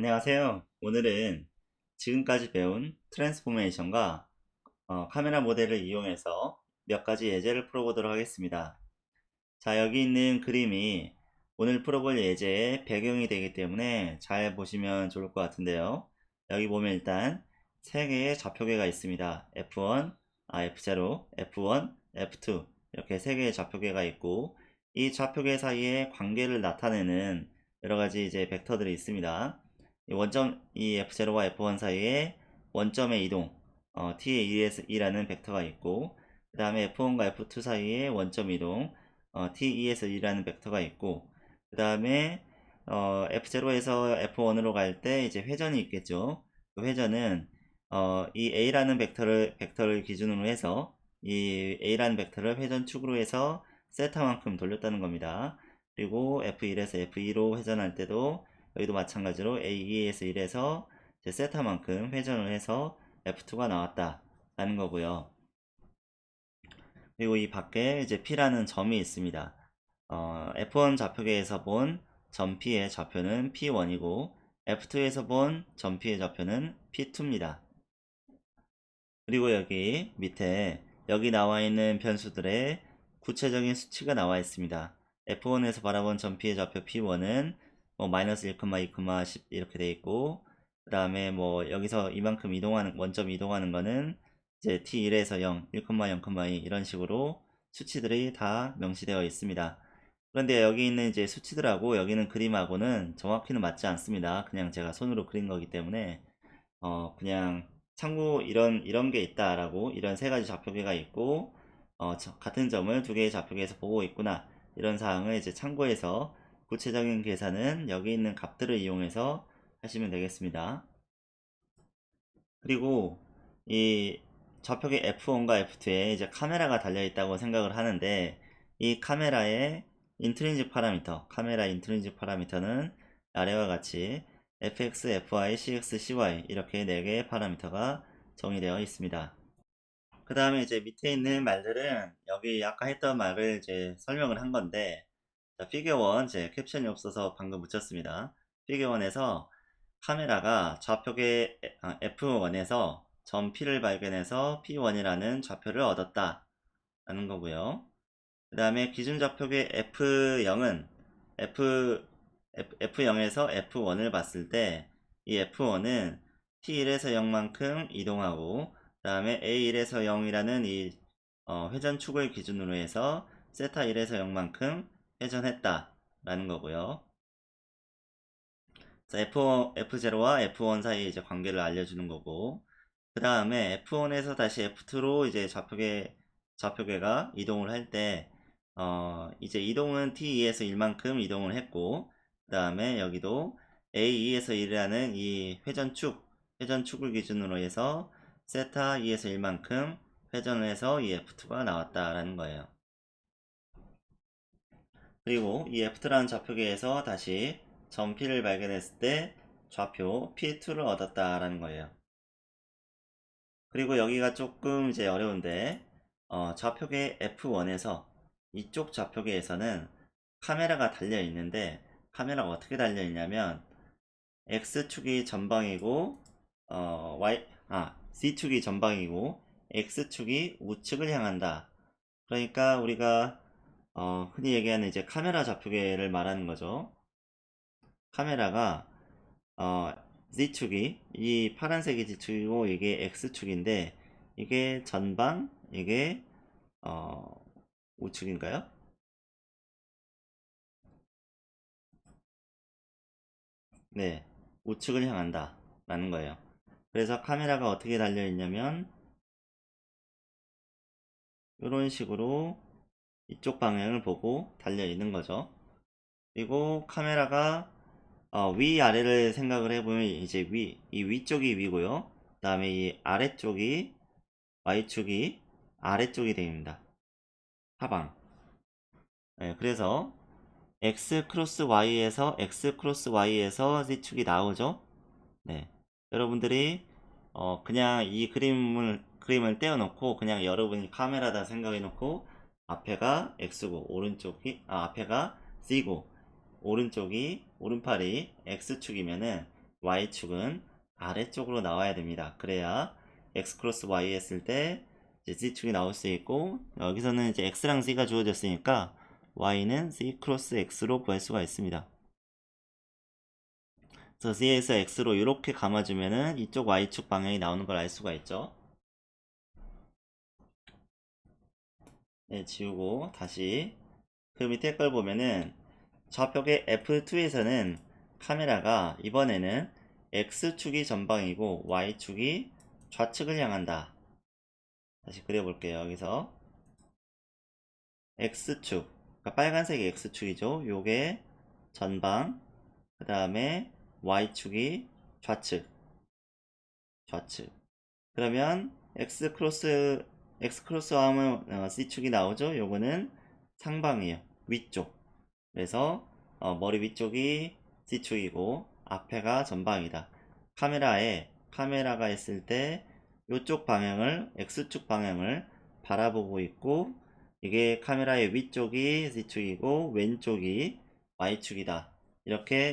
안녕하세요. 오늘은 지금까지 배운 트랜스포메이션과 카메라 모델을 이용해서 몇 가지 예제를 풀어보도록 하겠습니다. 자, 여기 있는 그림이 오늘 풀어볼 예제의 배경이 되기 때문에 잘 보시면 좋을 것 같은데요. 여기 보면 일단 세 개의 좌표계가 있습니다. F1, F0, F1, F2 이렇게 세 개의 좌표계가 있고 이 좌표계 사이에 관계를 나타내는 여러 가지 이제 벡터들이 있습니다. 이 F0와 F1 사이에 원점의 이동, T의 2에서 2라는 벡터가 있고 그 다음에 F1과 F2 사이에 원점 이동, T2에서 2라는 벡터가 있고 그 다음에 F0에서 F1으로 갈 때 이제 회전이 있겠죠. 그 회전은 이 A라는 벡터를 기준으로 해서 이 A라는 벡터를 회전축으로 해서 세타만큼 돌렸다는 겁니다. 그리고 F1에서 F2로 회전할 때도 여기도 마찬가지로 A2에서 1에서 세타만큼 회전을 해서 F2가 나왔다 라는 거고요. 그리고 이 밖에 이제 P라는 점이 있습니다. F1 좌표계에서 본 점 P의 좌표는 P1이고 F2에서 본 점 P의 좌표는 P2입니다. 그리고 여기 밑에 여기 나와 있는 변수들의 구체적인 수치가 나와 있습니다. F1에서 바라본 점 P의 좌표 P1은 뭐 마이너스 1, 2, 10 이렇게 돼 있고 그 다음에 뭐 여기서 이만큼 이동하는 원점 이동하는 거는 이제 T1에서 0, 1, 0,2 이런 식으로 수치들이 다 명시되어 있습니다. 그런데 여기 있는 이제 수치들하고 여기는 그림하고는 정확히는 맞지 않습니다. 그냥 제가 손으로 그린 거기 때문에 그냥 참고 이런 게 있다라고 이런 세 가지 좌표계가 있고 같은 점을 두 개의 좌표계에서 보고 있구나 이런 사항을 이제 참고해서 구체적인 계산은 여기 있는 값들을 이용해서 하시면 되겠습니다. 그리고 이 좌표계 F1과 F2에 이제 카메라가 달려 있다고 생각을 하는데 이 카메라의 인트린직 파라미터, 카메라 인트린직 파라미터는 아래와 같이 fx, fy, cx, cy 이렇게 4개의 파라미터가 정의되어 있습니다. 그 다음에 이제 밑에 있는 말들은 여기 아까 했던 말을 이제 설명을 한 건데 자, 피겨 1 제 캡션이 없어서 방금 붙였습니다. 피겨 1에서 카메라가 좌표계 F1에서 점 P를 발견해서 P1이라는 좌표를 얻었다 라는 거고요. 그 다음에 기준 좌표계 F0은 F0에서 F1을 봤을 때 이 F1은 T1에서 0만큼 이동하고 그 다음에 A1에서 0이라는 이 회전축을 기준으로 해서 세타 1에서 0만큼 회전했다 라는 거고요. F0와 F1 사이에 이제 관계를 알려주는 거고 그 다음에 F1에서 다시 F2로 이제 좌표계가 이동을 할 때 이제 이동은 T2에서 1만큼 이동을 했고 그 다음에 여기도 A2에서 1이라는 이 회전축을 기준으로 해서 세타 2에서 1만큼 회전을 해서 이 F2가 나왔다라는 거예요. 그리고 이 F2라는 좌표계에서 다시 점 P를 발견했을 때 좌표 P2를 얻었다라는 거예요. 그리고 여기가 조금 이제 어려운데 좌표계 F1에서 이쪽 좌표계에서는 카메라가 달려 있는데 카메라가 어떻게 달려 있냐면 X축이 전방이고 C축이 전방이고 X축이 우측을 향한다. 그러니까 우리가 흔히 얘기하는 이제 카메라 좌표계를 말하는 거죠. 카메라가 Z축이 이 파란색이 Z축이고 이게 X축인데 이게 전방 이게 어, 우측인가요? 네, 우측을 향한다 라는 거예요. 그래서 카메라가 어떻게 달려 있냐면 이런 식으로 이쪽 방향을 보고 달려 있는 거죠. 그리고 카메라가 위아래를 생각을 해보면 이제 이 위쪽이 위고요. 그 다음에 이 아래쪽이 Y축이 아래쪽이 됩니다. 하방. 네, 그래서 X 크로스 Y에서 Z축이 나오죠. 네. 여러분들이 그냥 이 그림을 떼어놓고 그냥 여러분이 카메라다 생각해 놓고 앞에가 X고 앞에가 Z고 오른팔이 X축이면은 y축은 아래쪽으로 나와야 됩니다. 그래야 x 크로스 y 했을 때 이제 z축이 나올 수 있고, 여기서는 이제 x랑 c가 주어졌으니까 y는 c 크로스 x로 구할 수가 있습니다. 그래서 c에서 x로 이렇게 감아주면은 이쪽 y축 방향이 나오는 걸 알 수가 있죠. 네, 지우고 다시 그 밑에 걸 보면은 좌표계 F2에서는 카메라가 이번에는 X축이 전방이고 Y축이 좌측을 향한다. 다시 그려볼게요. 여기서 X축, 그러니까 빨간색이 X축이죠. 요게 전방, 그 다음에 Y축이 좌측. 그러면 X 크로스 하면 C축이 나오죠. 요거는 상방이에요. 위쪽. 그래서 머리 위쪽이 C축이고 앞에가 전방이다. 카메라가 있을 때 이쪽 방향을 X축 방향을 바라보고 있고, 이게 카메라의 위쪽이 C축이고 왼쪽이 Y축이다. 이렇게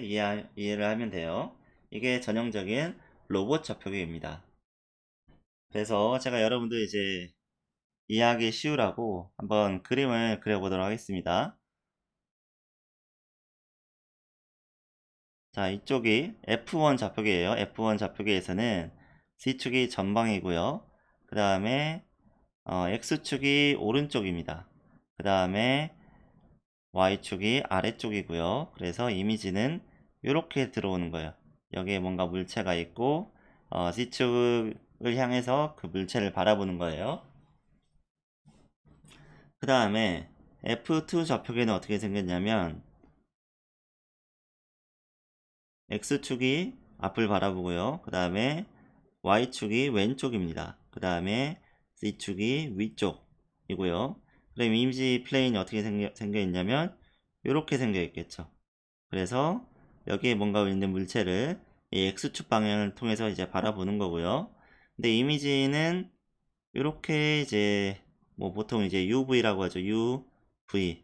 이해를 하면 돼요. 이게 전형적인 로봇 좌표계입니다. 그래서 제가 여러분들 이제 이해하기 쉬우라고 한번 그림을 그려보도록 하겠습니다. 자, 이쪽이 F1 좌표계예요. F1 좌표계에서는 C축이 전방이고요. 그 다음에 X축이 오른쪽입니다. 그 다음에 Y축이 아래쪽이고요. 그래서 이미지는 이렇게 들어오는 거예요. 여기에 뭔가 물체가 있고 C축을 향해서 그 물체를 바라보는 거예요. 그 다음에 F2 좌표계는 어떻게 생겼냐면 X축이 앞을 바라보고요. 그 다음에 Y축이 왼쪽입니다. 그 다음에 C축이 위쪽이고요. 그럼 이미지 플레인이 어떻게 생겨 있냐면 이렇게 생겨 있겠죠. 그래서 여기에 뭔가 있는 물체를 이 X축 방향을 통해서 이제 바라보는 거고요. 근데 이미지는 이렇게 이제 뭐 보통 이제 UV라고 하죠. UV.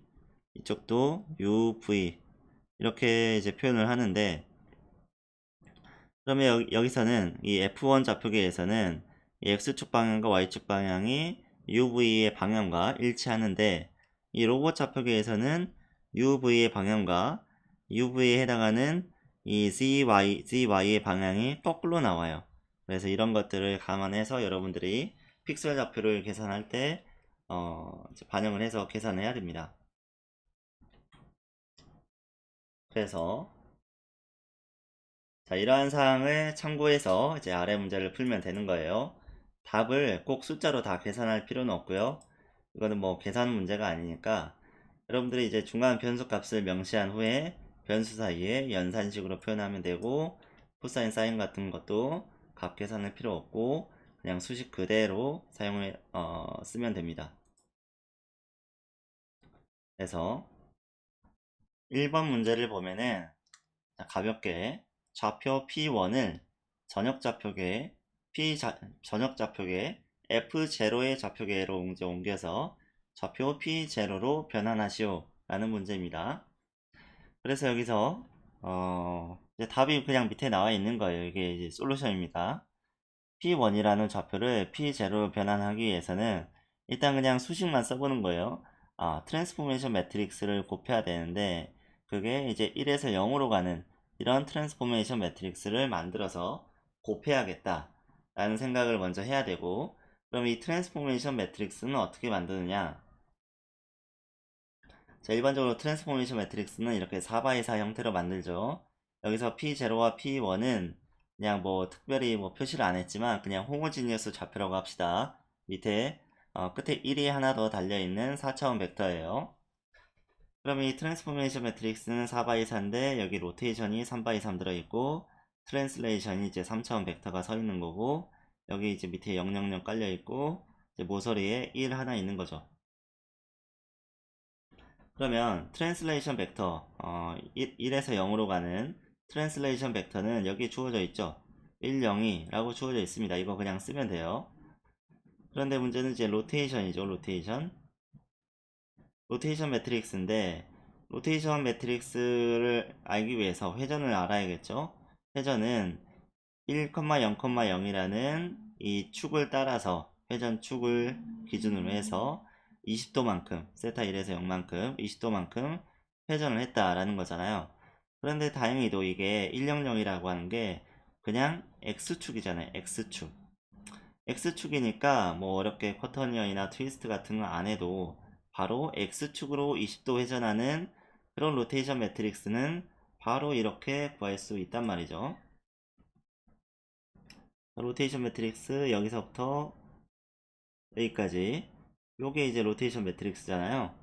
이쪽도 UV. 이렇게 이제 표현을 하는데, 그러면 여기서는 이 F1 좌표계에서는 이 X축 방향과 Y축 방향이 UV의 방향과 일치하는데, 이 로봇 좌표계에서는 UV의 방향과 UV에 해당하는 이 ZY의 방향이 거꾸로 나와요. 그래서 이런 것들을 감안해서 여러분들이 픽셀 좌표를 계산할 때 이제 반영을 해서 계산해야 됩니다. 그래서 자, 이러한 사항을 참고해서 이제 아래 문제를 풀면 되는 거예요. 답을 꼭 숫자로 다 계산할 필요는 없고요. 이거는 뭐 계산 문제가 아니니까 여러분들이 이제 중간 변수 값을 명시한 후에 변수 사이에 연산식으로 표현하면 되고, 코사인 사인 같은 것도 값 계산할 필요 없고 그냥 수식 그대로 쓰면 됩니다. 그래서 1번 문제를 보면은 가볍게 좌표 P1을 전역좌표계 전역좌표계 F0의 좌표계로 이제 옮겨서 좌표 P0로 변환하시오 라는 문제입니다. 그래서 여기서 이제 답이 그냥 밑에 나와 있는 거예요. 이게 이제 솔루션입니다. P1이라는 좌표를 P0로 변환하기 위해서는 일단 그냥 수식만 써보는 거예요. 트랜스포메이션 매트릭스를 곱해야 되는데, 그게 이제 1에서 0으로 가는 이런 트랜스포메이션 매트릭스를 만들어서 곱해야겠다 라는 생각을 먼저 해야 되고, 그럼 이 트랜스포메이션 매트릭스는 어떻게 만드느냐. 자, 일반적으로 트랜스포메이션 매트릭스는 이렇게 4x4 형태로 만들죠. 여기서 P0와 P1은 그냥 뭐 특별히 뭐 표시를 안 했지만 그냥 호모지니어스 좌표라고 합시다. 밑에 끝에 1이 하나 더 달려있는 4차원 벡터예요. 그러면 이 트랜스포메이션 매트릭스는 4x4인데 여기 로테이션이 3x3 들어있고, 트랜슬레이션이 이제 3차원 벡터가 서 있는 거고, 여기 이제 밑에 000 깔려있고, 이제 모서리에 1 하나 있는 거죠. 그러면 트랜슬레이션 벡터 1에서 0으로 가는 트랜슬레이션 벡터는 여기 주어져 있죠. 1, 0이 라고 주어져 있습니다. 이거 그냥 쓰면 돼요. 그런데 문제는 이제 로테이션이죠. 로테이션 매트릭스인데, 로테이션 매트릭스를 알기 위해서 회전을 알아야겠죠. 회전은 1,0,0이라는 이 축을 따라서 회전 축을 기준으로 해서 20도만큼 세타 1에서 0만큼 20도만큼 회전을 했다라는 거잖아요. 그런데 다행히도 이게 100이라고 하는 게 그냥 X축이잖아요. X축. X축이니까 뭐 어렵게 쿼터니언이나 트위스트 같은 거 안 해도 바로 X축으로 20도 회전하는 그런 로테이션 매트릭스는 바로 이렇게 구할 수 있단 말이죠. 로테이션 매트릭스 여기서부터 여기까지 요게 이제 로테이션 매트릭스잖아요.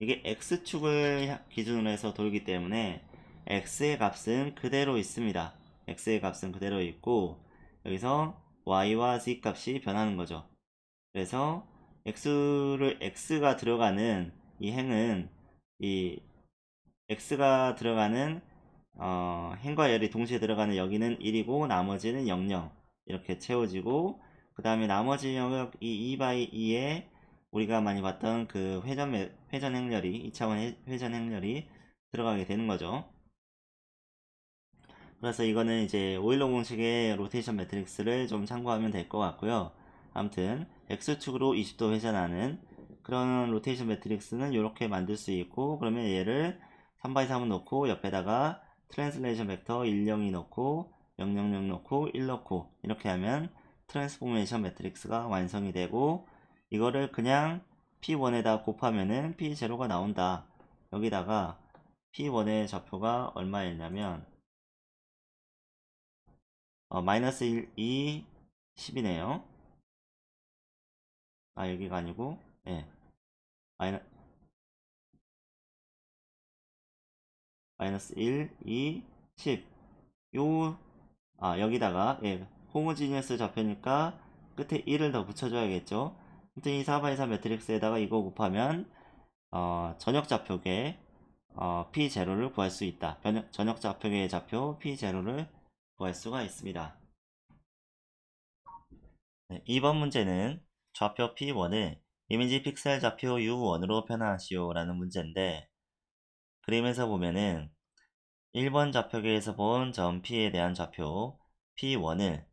이게 X축을 기준으로 해서 돌기 때문에 X의 값은 그대로 있습니다. X의 값은 그대로 있고 여기서 Y와 Z 값이 변하는 거죠. 그래서 X가 들어가는 이 행은 이 X가 들어가는 행과 열이 동시에 들어가는 여기는 1이고 나머지는 00 이렇게 채워지고 그 다음에 나머지 영역 이 2/2에 우리가 많이 봤던 그 회전 행렬이 2차원 회전 행렬이 들어가게 되는 거죠. 그래서 이거는 이제 오일러 공식의 로테이션 매트릭스를 좀 참고하면 될 것 같고요. 아무튼 X축으로 20도 회전하는 그런 로테이션 매트릭스는 이렇게 만들 수 있고 그러면 얘를 3/3은 놓고 옆에다가 트랜슬레이션 벡터 10이 넣고 000 넣고 1 넣고 이렇게 하면 트랜스포메이션 매트릭스가 완성이 되고 이거를 그냥 P1에다 곱하면은 P0가 나온다. 여기다가 P1의 좌표가 얼마였냐면 마이너스 1, 2, 10이네요. 아, 여기가 아니고, 예, 마이너, 마이너스 1, 2, 10. 요, 여기다가, 예, 호모지니어스 좌표니까 끝에 1을 더 붙여줘야겠죠. 아무튼 이 4x4 매트릭스에다가 이거 곱하면, 전역 좌표계, P0를 구할 수 있다. 전역 좌표계의 좌표 P0를 구할 수가 있습니다. 네, 2번 문제는 좌표 P1을 이미지 픽셀 좌표 U1으로 변환하시오 라는 문제인데 그림에서 보면은 1번 좌표계에서 본 점 P에 대한 좌표 P1을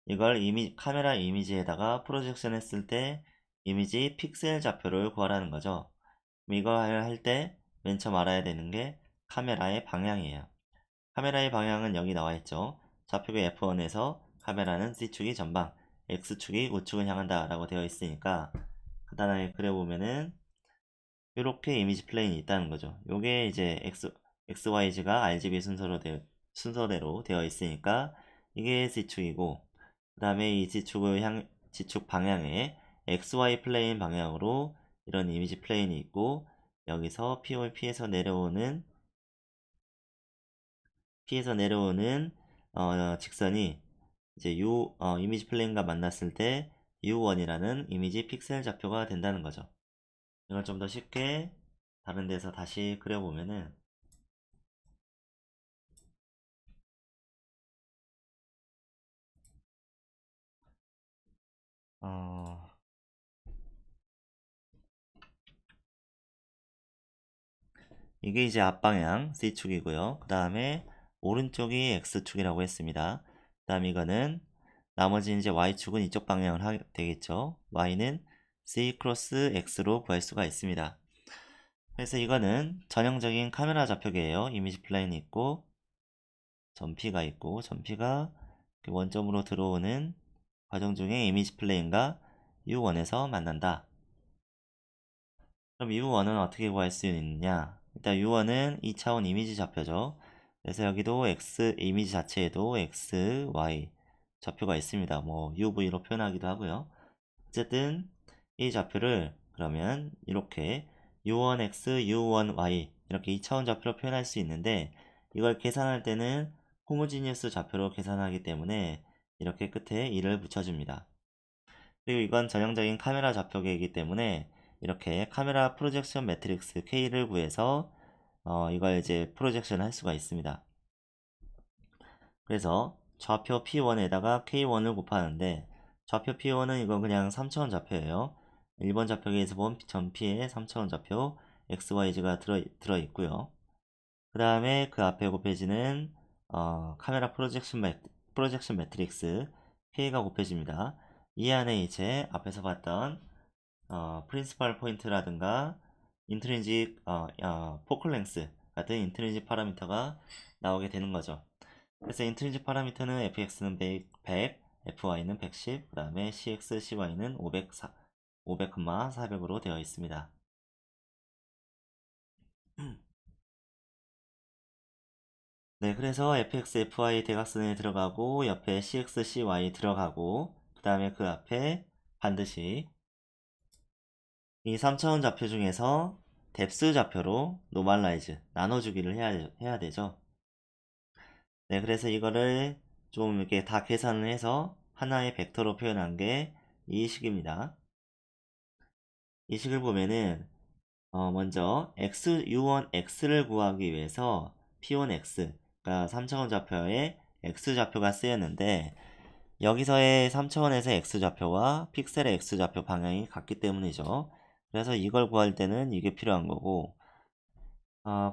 이걸 카메라 이미지에다가 프로젝션 했을 때 이미지 픽셀 좌표를 구하라는 거죠. 이거 할 때 맨 처음 알아야 되는 게 카메라의 방향이에요. 카메라의 방향은 여기 나와 있죠. 좌표계 F1에서 카메라는 C축이 전방, X축이 우측을 향한다 라고 되어 있으니까 간단하게 그려보면은 이렇게 이미지 플레인이 있다는 거죠. 요게 이제 XYZ가 RGB 순서대로 되어 있으니까 이게 C축이고 그 다음에 이 G축 방향에 XY 플레인 방향으로 이런 이미지 플레인이 있고 여기서 P에서 내려오는 직선이 이제 이미지 플레인과 만났을 때 U1이라는 이미지 픽셀 좌표가 된다는 거죠. 이걸 좀 더 쉽게 다른 데서 다시 그려보면은 어, 이게 이제 앞방향 C축이고요. 그 다음에 오른쪽이 X축이라고 했습니다. 그 다음 이거는 나머지 이제 Y축은 이쪽 방향을 하게 되겠죠. Y는 C 크로스 X로 구할 수가 있습니다. 그래서 이거는 전형적인 카메라 좌표계예요. 이미지 플레인이 있고 점P가 있고 점P가 원점으로 들어오는 과정 중에 이미지 플레인과 U1에서 만난다. 그럼 U1은 어떻게 구할 수 있느냐? 일단 U1은 2차원 이미지 좌표죠. 그래서 여기도 X 이미지 자체에도 X, Y 좌표가 있습니다. 뭐 UV로 표현하기도 하고요. 어쨌든 이 좌표를 그러면 이렇게 U1X, U1Y 이렇게 2차원 좌표로 표현할 수 있는데 이걸 계산할 때는 호모지니어스 좌표로 계산하기 때문에 이렇게 끝에 1을 붙여줍니다. 그리고 이건 전형적인 카메라 좌표계이기 때문에 이렇게 카메라 프로젝션 매트릭스 K를 구해서 이걸 이제 프로젝션 할 수가 있습니다. 그래서 좌표 P1에다가 K1을 곱하는데 좌표 P1은 이건 그냥 3차원 좌표예요. 1번 좌표계에서 본 점 P의 3차원 좌표 XYZ가 들어있고요. 그 다음에 그 앞에 곱해지는 카메라 프로젝션 매트릭스 K가 곱해집니다. 이 안에 이제 앞에서 봤던 프린시펄 포인트라든가 인트린직 포컬 랭스 같은 인트린직 파라미터가 나오게 되는 거죠. 그래서 인트린직 파라미터는 fx는 100, fy는 110, 그 다음에 cx, cy는 500, 400으로 되어 있습니다. 네, 그래서 fx, fy 대각선에 들어가고 옆에 cx, cy 들어가고 그 다음에 그 앞에 반드시 이 3차원 좌표 중에서 뎁스 좌표로 노멀라이즈 나눠주기를 해야 되죠. 네, 그래서 이거를 좀 이렇게 다 계산을 해서 하나의 벡터로 표현한 게 이 식입니다. 이 식을 보면은 먼저 u1x를 구하기 위해서 p1x 그러니까 3차원 좌표에 x좌표가 쓰였는데 여기서의 3차원에서 x좌표와 픽셀의 x좌표 방향이 같기 때문이죠. 그래서 이걸 구할 때는 이게 필요한 거고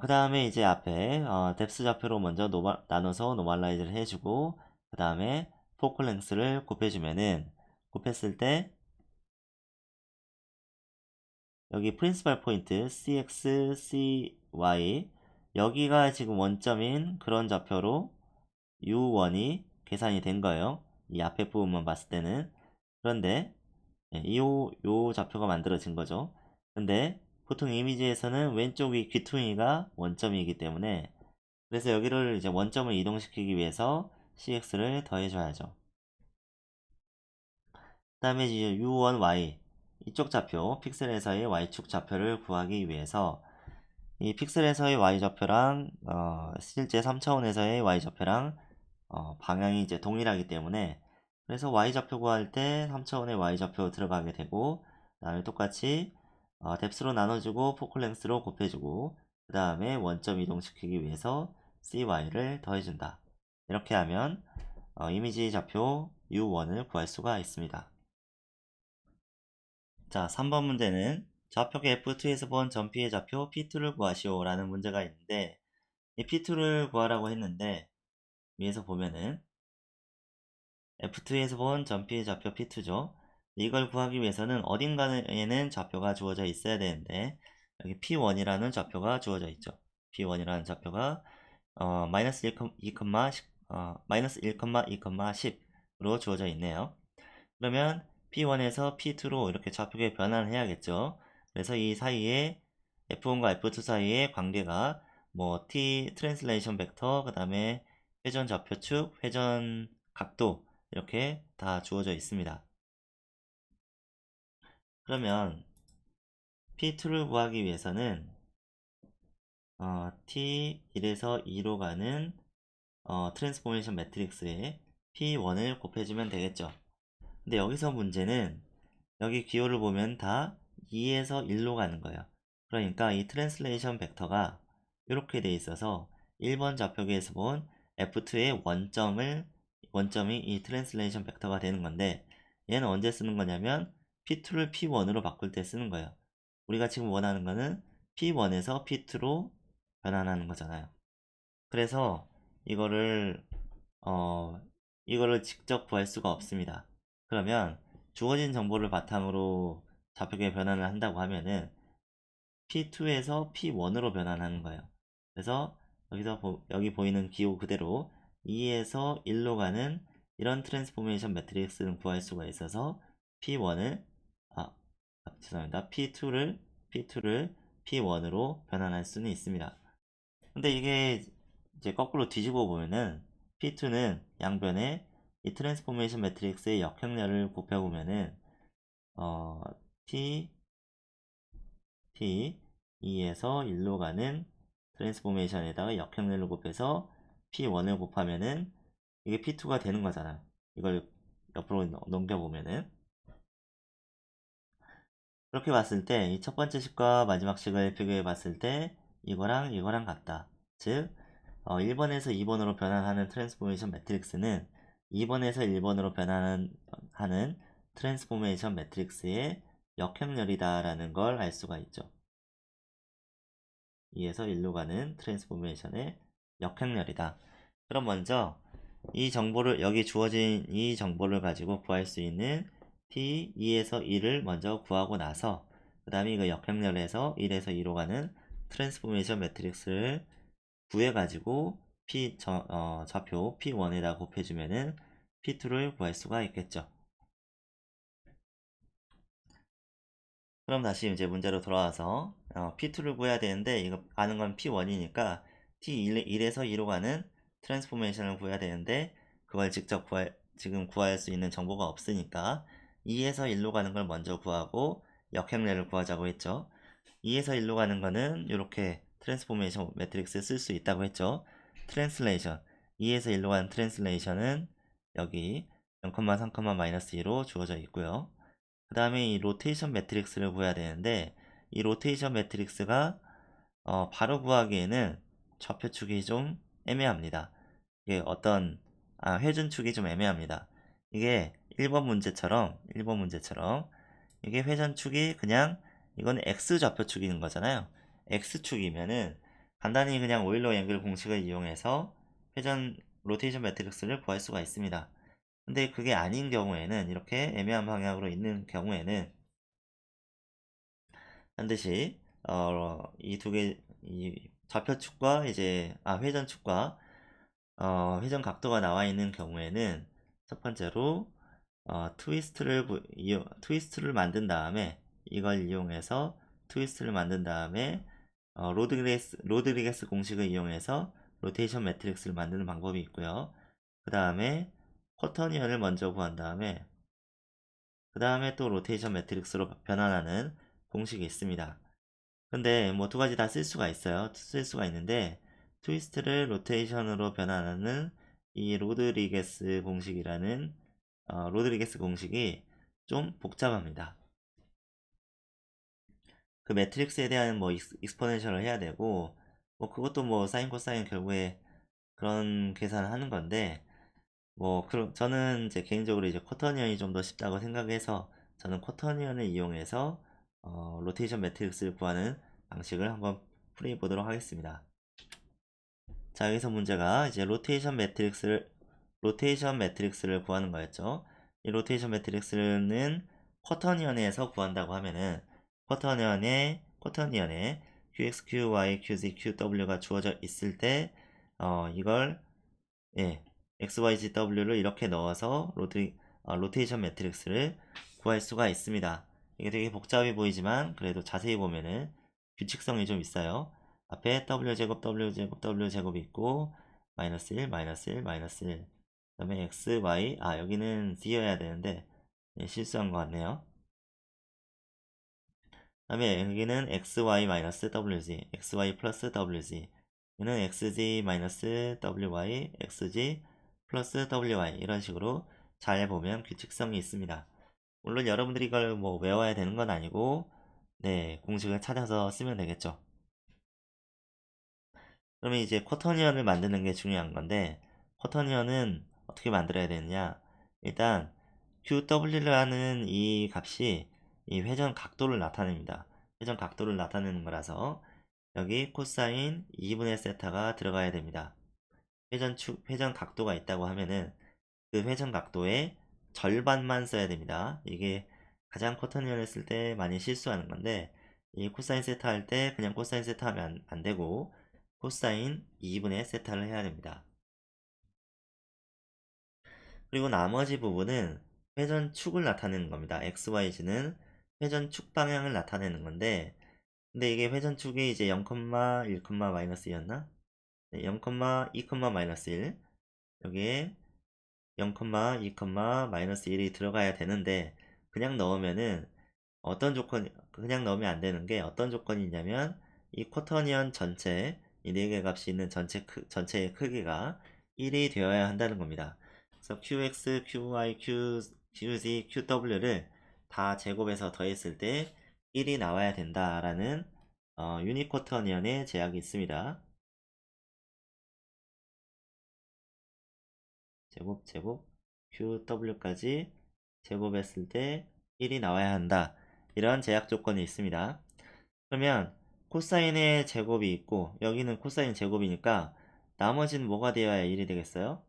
그 다음에 이제 앞에 뎁스 좌표로 먼저 나눠서 노멀라이즈를 해주고 그 다음에 포컬 랭스를 곱해주면은 곱했을 때 여기 프린시펄 포인트 cx, cy 여기가 지금 원점인 그런 좌표로 u1이 계산이 된 거예요. 이 앞에 부분만 봤을 때는. 그런데 요 좌표가 만들어진 거죠. 근데 보통 이미지에서는 왼쪽 이 귀퉁이가 원점이기 때문에 그래서 여기를 이제 원점을 이동시키기 위해서 cx를 더해줘야죠. 그 다음에 이제 u1y 이쪽 좌표 픽셀에서의 y축 좌표를 구하기 위해서 이 픽셀에서의 y좌표랑 실제 3차원에서의 y좌표랑 방향이 이제 동일하기 때문에 그래서 y좌표 구할 때 3차원의 y좌표 들어가게 되고 그 다음에 똑같이 뎁스로 나눠주고 포컬랭스로 곱해주고 그 다음에 원점 이동시키기 위해서 cy를 더해준다. 이렇게 하면 이미지 좌표 u1을 구할 수가 있습니다. 자, 3번 문제는 좌표계 F2에서 본 전피의 좌표 P2를 구하시오 라는 문제가 있는데 이 P2를 구하라고 했는데 위에서 보면은 F2에서 본 전피의 좌표 P2죠. 이걸 구하기 위해서는 어딘가에는 좌표가 주어져 있어야 되는데 여기 P1이라는 좌표가 주어져 있죠. P1이라는 좌표가 마이너스 1, 2, 마이너스 1, 2, 10으로 주어져 있네요. 그러면 P1에서 P2로 이렇게 좌표계 변환을 해야겠죠. 그래서 이 사이에 F1과 F2 사이의 관계가 뭐 T 트랜슬레이션 벡터, 그 다음에 회전 좌표축, 회전 각도 이렇게 다 주어져 있습니다. 그러면 P2를 구하기 위해서는 T1에서 2로 가는 트랜스포메이션 매트릭스에 P1을 곱해주면 되겠죠. 근데 여기서 문제는 여기 기호를 보면 다 2에서 1로 가는 거예요. 그러니까 이 트랜슬레이션 벡터가 이렇게 돼 있어서 1번 좌표계에서 본 F2의 원점이 이 트랜슬레이션 벡터가 되는 건데 얘는 언제 쓰는 거냐면 P2를 P1으로 바꿀 때 쓰는 거예요. 우리가 지금 원하는 거는 P1에서 P2로 변환하는 거잖아요. 그래서 이거를 직접 구할 수가 없습니다. 그러면 주어진 정보를 바탕으로 좌표계 변환을 한다고 하면은 P2에서 P1으로 변환하는 거예요. 그래서 여기 보이는 기호 그대로 2에서 1로 가는 이런 트랜스포메이션 매트릭스를 구할 수가 있어서 P1을 죄송합니다. P2를 P1으로 변환할 수는 있습니다. 근데 이게 이제 거꾸로 뒤집어 보면은 P2는 양변에 이 트랜스포메이션 매트릭스의 역행렬을 곱해보면은 어, T, 2에서 1로 가는 트랜스포메이션에다가 역행렬을 곱해서 P1을 곱하면은 이게 P2가 되는 거잖아요. 이걸 옆으로 넘겨보면은 그렇게 봤을 때 이 첫 번째 식과 마지막 식을 비교해 봤을 때 이거랑 같다. 즉 1번에서 2번으로 변환하는 트랜스포메이션 매트릭스는 2번에서 1번으로 변환하는 트랜스포메이션 매트릭스의 역행렬이다 라는 걸 알 수가 있죠. 2에서 1로 가는 트랜스포메이션의 역행렬이다. 그럼 먼저 이 정보를 여기 주어진 이 정보를 가지고 구할 수 있는 t2에서 2를 먼저 구하고 나서 그 다음에 이거 역행렬에서 1에서 2로 가는 트랜스포메이션 매트릭스를 구해 가지고 좌표 P1에다 곱해주면은 P2를 구할 수가 있겠죠. 그럼 다시 이제 문제로 돌아와서 P2를 구해야 되는데 이거 아는 건 P1이니까 T1에서 2로 가는 트랜스포메이션을 구해야 되는데 그걸 직접 지금 구할 수 있는 정보가 없으니까 2에서 1로 가는 걸 먼저 구하고 역행례를 구하자고 했죠. 2에서 1로 가는 거는 이렇게 트랜스포메이션 매트릭스 쓸 수 있다고 했죠. 트랜슬레이션 2에서 1로 가는 트랜슬레이션은 여기 0,3,-2로 주어져 있고요. 그 다음에 이 로테이션 매트릭스를 구해야 되는데 이 로테이션 매트릭스가 바로 구하기에는 좌표축이 좀 애매합니다. 이게 회전축이 좀 애매합니다. 이게 1번 문제처럼 이게 회전축이 그냥 이건 X좌표축인 거잖아요. X축이면은 간단히 그냥 오일러 연결 공식을 이용해서 회전 로테이션 매트릭스를 구할 수가 있습니다. 근데 그게 아닌 경우에는 이렇게 애매한 방향으로 있는 경우에는 반드시 이 두 개 이 좌표축과 이제 회전축과 회전 각도가 나와 있는 경우에는 첫 번째로 트위스트를 만든 다음에 이걸 이용해서 트위스트를 만든 다음에 로드리게스 공식을 이용해서 로테이션 매트릭스를 만드는 방법이 있고요. 그 다음에 쿼터니언을 먼저 구한 다음에 그 다음에 또 로테이션 매트릭스로 변환하는 공식이 있습니다. 근데 뭐 두 가지 다 쓸 수가 있어요. 쓸 수가 있는데 트위스트를 로테이션으로 변환하는 이 로드리게스 공식이 좀 복잡합니다. 그 매트릭스에 대한 뭐 익스포넨셜을 해야 되고 뭐 그것도 뭐 사인 코사인 결국에 그런 계산을 하는 건데 저는 이제 개인적으로 이제 쿼터니언이 좀 더 쉽다고 생각해서 저는 쿼터니언을 이용해서 로테이션 매트릭스를 구하는 방식을 한번 풀이해 보도록 하겠습니다. 자, 여기서 문제가 이제 로테이션 매트릭스를 구하는 거였죠. 이 로테이션 매트릭스는 쿼터니언에서 구한다고 하면은 쿼터니언에 QX, QY, QZ, QW가 주어져 있을 때 이걸 예, XYZW를 이렇게 넣어서 로테이션 매트릭스를 구할 수가 있습니다. 이게 되게 복잡해 보이지만 그래도 자세히 보면은 규칙성이 좀 있어요. 앞에 W제곱, W제곱, W제곱이 있고 마이너스 1, 마이너스 1, 마이너스 1. 그 다음에 X, Y, 여기는 Z여야 되는데 실수한 것 같네요. 그 다음에 여기는 XY 마이너스 WZ, XY 플러스 WZ. 얘는 XZ 마이너스 WY, XG 플러스 WY 이런 식으로 잘 보면 규칙성이 있습니다. 물론 여러분들이 이걸 뭐 외워야 되는 건 아니고 네, 공식을 찾아서 쓰면 되겠죠. 그러면 이제 쿼터니언을 만드는 게 중요한 건데 쿼터니언은 어떻게 만들어야 되느냐? 일단 QW라는 이 값이 이 회전 각도를 나타냅니다. 회전 각도를 나타내는 거라서 여기 코사인 2분의 세타가 들어가야 됩니다. 회전 각도가 있다고 하면은 그 회전 각도의 절반만 써야 됩니다. 이게 가장 쿼터니언을 쓸 때 많이 실수하는 건데 이 코사인 세타 할 때 그냥 코사인 세타 하면 안 되고 코사인 2분의 세타를 해야 됩니다. 그리고 나머지 부분은 회전축을 나타내는 겁니다. XYZ는 회전축 방향을 나타내는 건데 근데 이게 회전축이 이제 0, 1, 마이너스였나? 네, 0, 2, 마이너스 1 여기에 0, 2, 마이너스 1이 들어가야 되는데 그냥 넣으면은 그냥 넣으면 안 되는 게 어떤 조건이 있냐면 이 쿼터니언 전체 이 4개 값이 있는 전체의 크기가 1이 되어야 한다는 겁니다. 그래서 QX, QY, QZ, QW를 다 제곱해서 더했을 때 1이 나와야 된다라는 유니쿼터니언의 제약이 있습니다. 제곱 QW까지 제곱했을 때 1이 나와야 한다. 이런 제약 조건이 있습니다. 그러면 코사인의 제곱이 있고 여기는 코사인 제곱이니까 나머지는 뭐가 되어야 1이 되겠어요?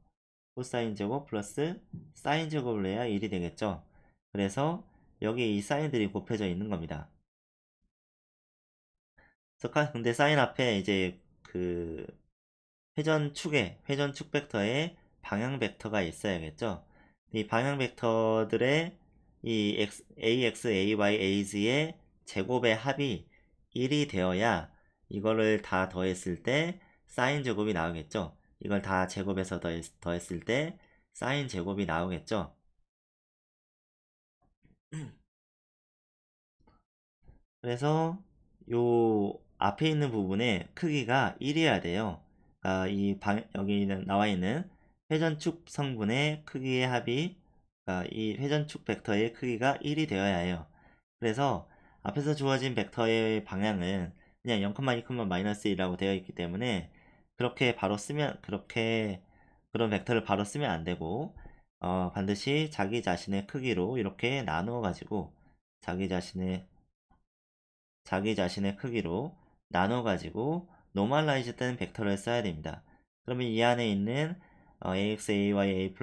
코사인 제곱 플러스 사인 제곱을 해야 1이 되겠죠. 그래서 여기 이 사인들이 곱해져 있는 겁니다. 근데 사인 앞에 이제 그 회전축 벡터에 방향 벡터가 있어야겠죠. 이 방향 벡터들의 이 ax, ay, az의 제곱의 합이 1이 되어야 이거를 다 더했을 때 사인 제곱이 나오겠죠. 이걸 다 제곱해서 더했을 때 사인 제곱이 나오겠죠. 그래서 요 앞에 있는 부분의 크기가 1이어야 돼요. 여기 나와 있는 회전축 성분의 크기의 합이 이 회전축 벡터의 크기가 1이 되어야 해요. 그래서 앞에서 주어진 벡터의 방향은 그냥 0,2,-1이라고 되어 있기 때문에 그렇게 그런 벡터를 바로 쓰면 안 되고 반드시 자기 자신의 크기로 이렇게 나누어 가지고 자기 자신의 크기로 나눠 가지고 노멀라이즈 된 벡터를 써야 됩니다. 그러면 이 안에 있는 ax, ay,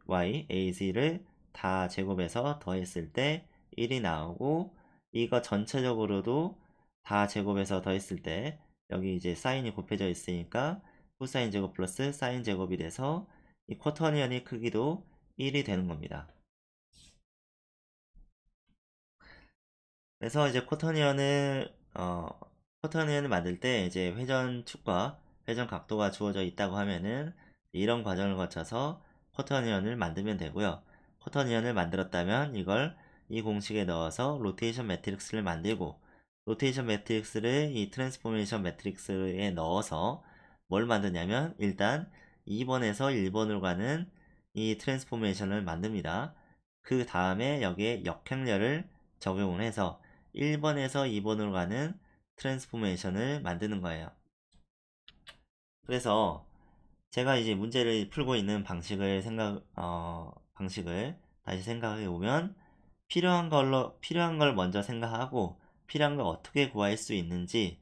ay, az를 다 제곱해서 더했을 때 1이 나오고 이거 전체적으로도 다 제곱해서 더했을 때 여기 이제 사인이 곱해져 있으니까 코사인 제곱 플러스 사인 제곱이 돼서 이 쿼터니언의 크기도 1이 되는 겁니다. 그래서 이제 코터니언을 만들 때 이제 회전축과 회전 각도가 주어져 있다고 하면은 이런 과정을 거쳐서 코터니언을 만들면 되고요. 코터니언을 만들었다면 이걸 이 공식에 넣어서 로테이션 매트릭스를 만들고 로테이션 매트릭스를 이 트랜스포메이션 매트릭스에 넣어서 뭘 만드냐면 일단 2번에서 1번으로 가는 이 트랜스포메이션을 만듭니다. 그 다음에 여기에 역행렬을 적용을 해서 1번에서 2번으로 가는 트랜스포메이션을 만드는 거예요. 그래서 제가 이제 문제를 풀고 있는 방식을 다시 생각해 보면 필요한 걸 먼저 생각하고 필요한 걸 어떻게 구할 수 있는지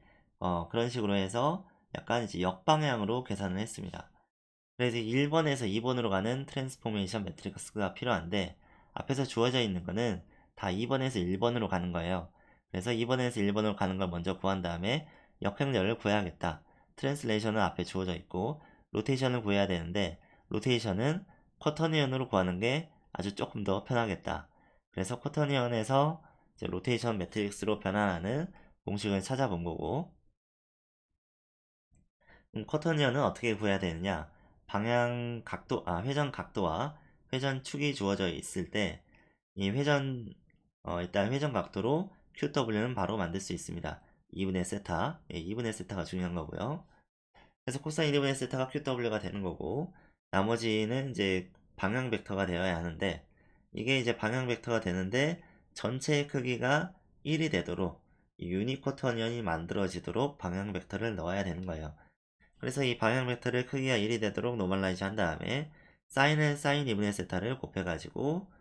그런 식으로 해서 약간 이제 역방향으로 계산을 했습니다. 그래서 1번에서 2번으로 가는 트랜스포메이션 매트릭스가 필요한데 앞에서 주어져 있는 거는 다 2번에서 1번으로 가는 거예요. 그래서 2번에서 1번으로 가는 걸 먼저 구한 다음에 역행렬을 구해야겠다. 트랜슬레이션은 앞에 주어져 있고 로테이션을 구해야 되는데 로테이션은 쿼터니언으로 구하는 게 아주 조금 더 편하겠다. 그래서 쿼터니언에서 로테이션 매트릭스로 변환하는 공식을 찾아본 거고 쿼터니언은 어떻게 구해야 되느냐? 회전 각도와 회전축이 주어져 있을 때, 일단 회전 각도로 QW는 바로 만들 수 있습니다. 2분의 세타, 2분의 세타가 중요한 거고요. 그래서 코사인 2분의 세타가 QW가 되는 거고, 나머지는 이제 방향 벡터가 되어야 하는데, 이게 이제 방향 벡터가 되는데, 전체의 크기가 1이 되도록, 유니쿼터니언이 만들어지도록 방향 벡터를 넣어야 되는 거예요. 그래서 이 방향 벡터를 크기가 1이 되도록 노멀라이즈 한 다음에 사인 2분의 세타를 곱해가지고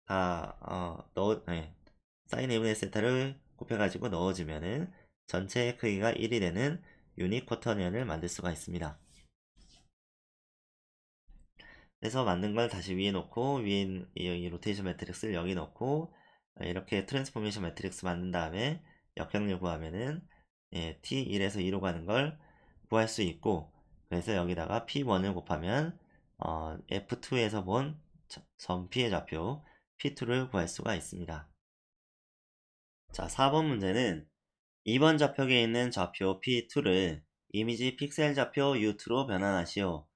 사인 2분의 세타를 곱해가지고 넣어주면은 전체의 크기가 1이 되는 유닛 쿼터니언을 만들 수가 있습니다. 그래서 만든 걸 다시 위에 놓고 위에 이 로테이션 매트릭스를 여기 놓고 이렇게 트랜스포메이션 매트릭스 만든 다음에 역행렬 구하면은 T1에서 2로 가는 걸 구할 수 있고 그래서 여기다가 P1을 곱하면 F2에서 본 점 P의 좌표 P2를 구할 수가 있습니다. 자, 4번 문제는 2번 좌표에 있는 좌표 P2를 이미지 픽셀 좌표 U2로 변환하시오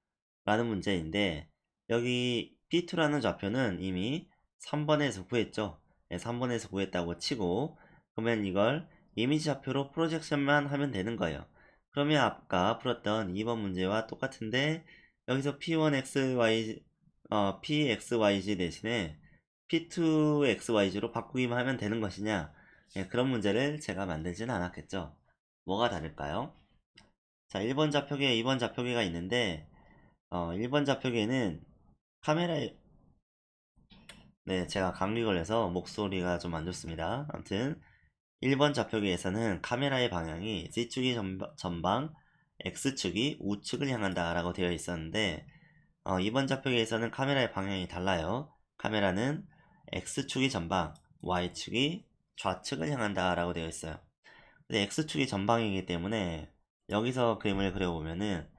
라는 문제인데 여기 P2라는 좌표는 이미 3번에서 구했죠. 3번에서 구했다고 치고 그러면 이걸 이미지 좌표로 프로젝션만 하면 되는 거예요. 그러면 아까 풀었던 2번 문제와 똑같은데 여기서 PXYZ 대신에 P2XYZ로 바꾸기만 하면 되는 것이냐 그런 문제를 제가 만들지는 않았겠죠. 뭐가 다를까요? 자, 1번 좌표계, 2번 좌표계가 있는데 1번 좌표계는 카메라에 제가 감기 걸려서 목소리가 좀 안 좋습니다. 아무튼 1번 좌표계에서는 카메라의 방향이 Z축이 전방 X축이 우측을 향한다 라고 되어 있었는데 이번 좌표계에서는 카메라의 방향이 달라요. 카메라는 X축이 전방, Y축이 좌측을 향한다 라고 되어 있어요. 근데 X축이 전방이기 때문에 여기서 그림을 그려보면은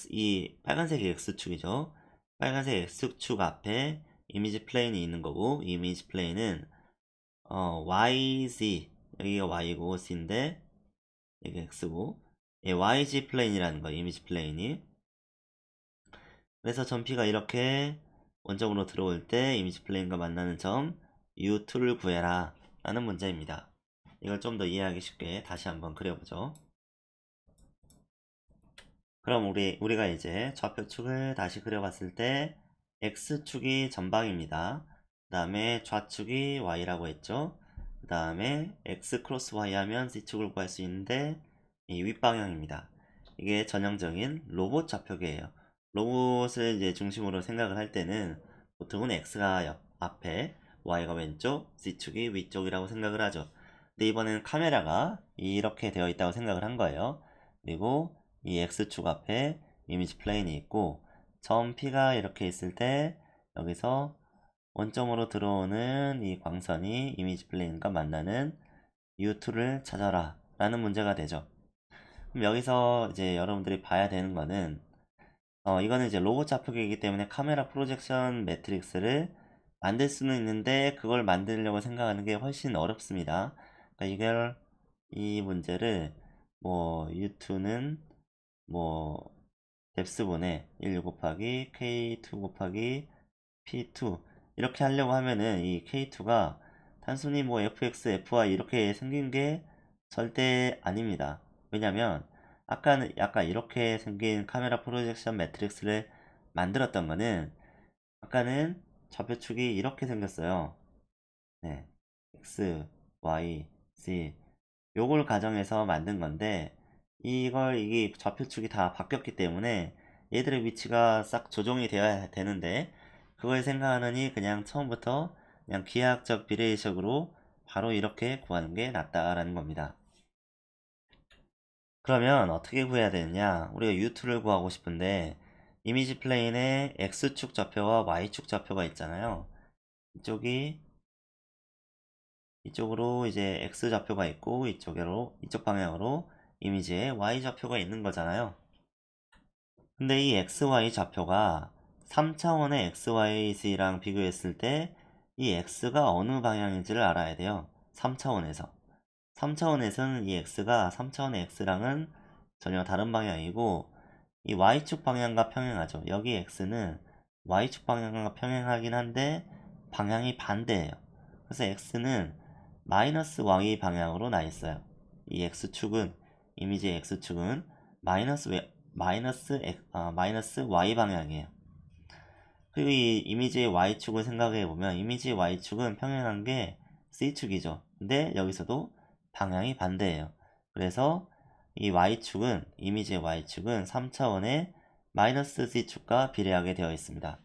이 빨간색이 X축이죠. 빨간색 X축 앞에 이미지 플레인이 있는 거고, 이 이미지 플레인은 YZ, 여기가 Y고 Z인데 이게 X고, YG 플레인이라는 거예요. 이미지 플레인이. 그래서 점P가 이렇게 원점으로 들어올 때 이미지 플레인과 만나는 점 U2를 구해라 라는 문제입니다. 이걸 좀 더 이해하기 쉽게 다시 한번 그려보죠. 그럼 우리가 이제 좌표축을 다시 그려봤을 때 X축이 전방입니다. 그 다음에 좌축이 Y라고 했죠. 그 다음에 X 크로스 Y 하면 Z축을 구할 수 있는데 이 윗방향입니다. 이게 전형적인 로봇 좌표계예요. 로봇을 이제 중심으로 생각을 할 때는 보통은 X가 앞에 Y가 왼쪽, Z축이 위쪽이라고 생각을 하죠. 근데 이번에는 카메라가 이렇게 되어 있다고 생각을 한 거예요. 그리고 이 X축 앞에 이미지 플레인이 있고 점 P가 이렇게 있을 때 여기서 원점으로 들어오는 이 광선이 이미지 플레인과 만나는 U2를 찾아라 라는 문제가 되죠. 그럼 여기서 이제 여러분들이 봐야 되는 거는 이거는 이제 로봇 좌표계이기 때문에 카메라 프로젝션 매트릭스를 만들 수는 있는데 그걸 만들려고 생각하는 게 훨씬 어렵습니다. 그러니까 이 문제를 뭐 U2는 뭐 뎁스분의 1 곱하기 K2 곱하기 P2 이렇게 하려고 하면은 이 K2가 단순히 뭐 FX, FY 이렇게 생긴 게 절대 아닙니다. 왜냐면 아까 이렇게 생긴 카메라 프로젝션 매트릭스를 만들었던 거는 아까는 좌표축이 이렇게 생겼어요. 네. X, Y, Z 요걸 가정해서 만든 건데 이게 좌표축이 다 바뀌었기 때문에 얘들의 위치가 싹 조정이 되어야 되는데 그걸 생각하느니 그냥 처음부터 그냥 기하학적 비례의식으로 바로 이렇게 구하는 게 낫다라는 겁니다. 그러면 어떻게 구해야 되느냐? 우리가 U2를 구하고 싶은데 이미지 플레인에 X축 좌표와 Y축 좌표가 있잖아요. 이쪽으로 이제 X 좌표가 있고 이쪽 방향으로 이미지에 Y 좌표가 있는 거잖아요. 근데 이 XY 좌표가 3차원의 XYZ랑 비교했을 때 이 X가 어느 방향인지를 알아야 돼요. 3차원에서. 3차원에서는 이 X가 3차원의 X랑은 전혀 다른 방향이고 이 Y축 방향과 평행하죠. 여기 X는 Y축 방향과 평행하긴 한데 방향이 반대예요. 그래서 X는 마이너스 Y 방향으로 나 있어요. 이 X축은 이미지의 X축은 마이너스 Y 방향이에요. 그리고 이 이미지의 Y축을 생각해 보면 이미지의 Y축은 평행한 게 C축이죠. 근데 여기서도 방향이 반대예요. 그래서 이 이미지의 Y축은 3차원의 마이너스 C축과 비례하게 되어 있습니다.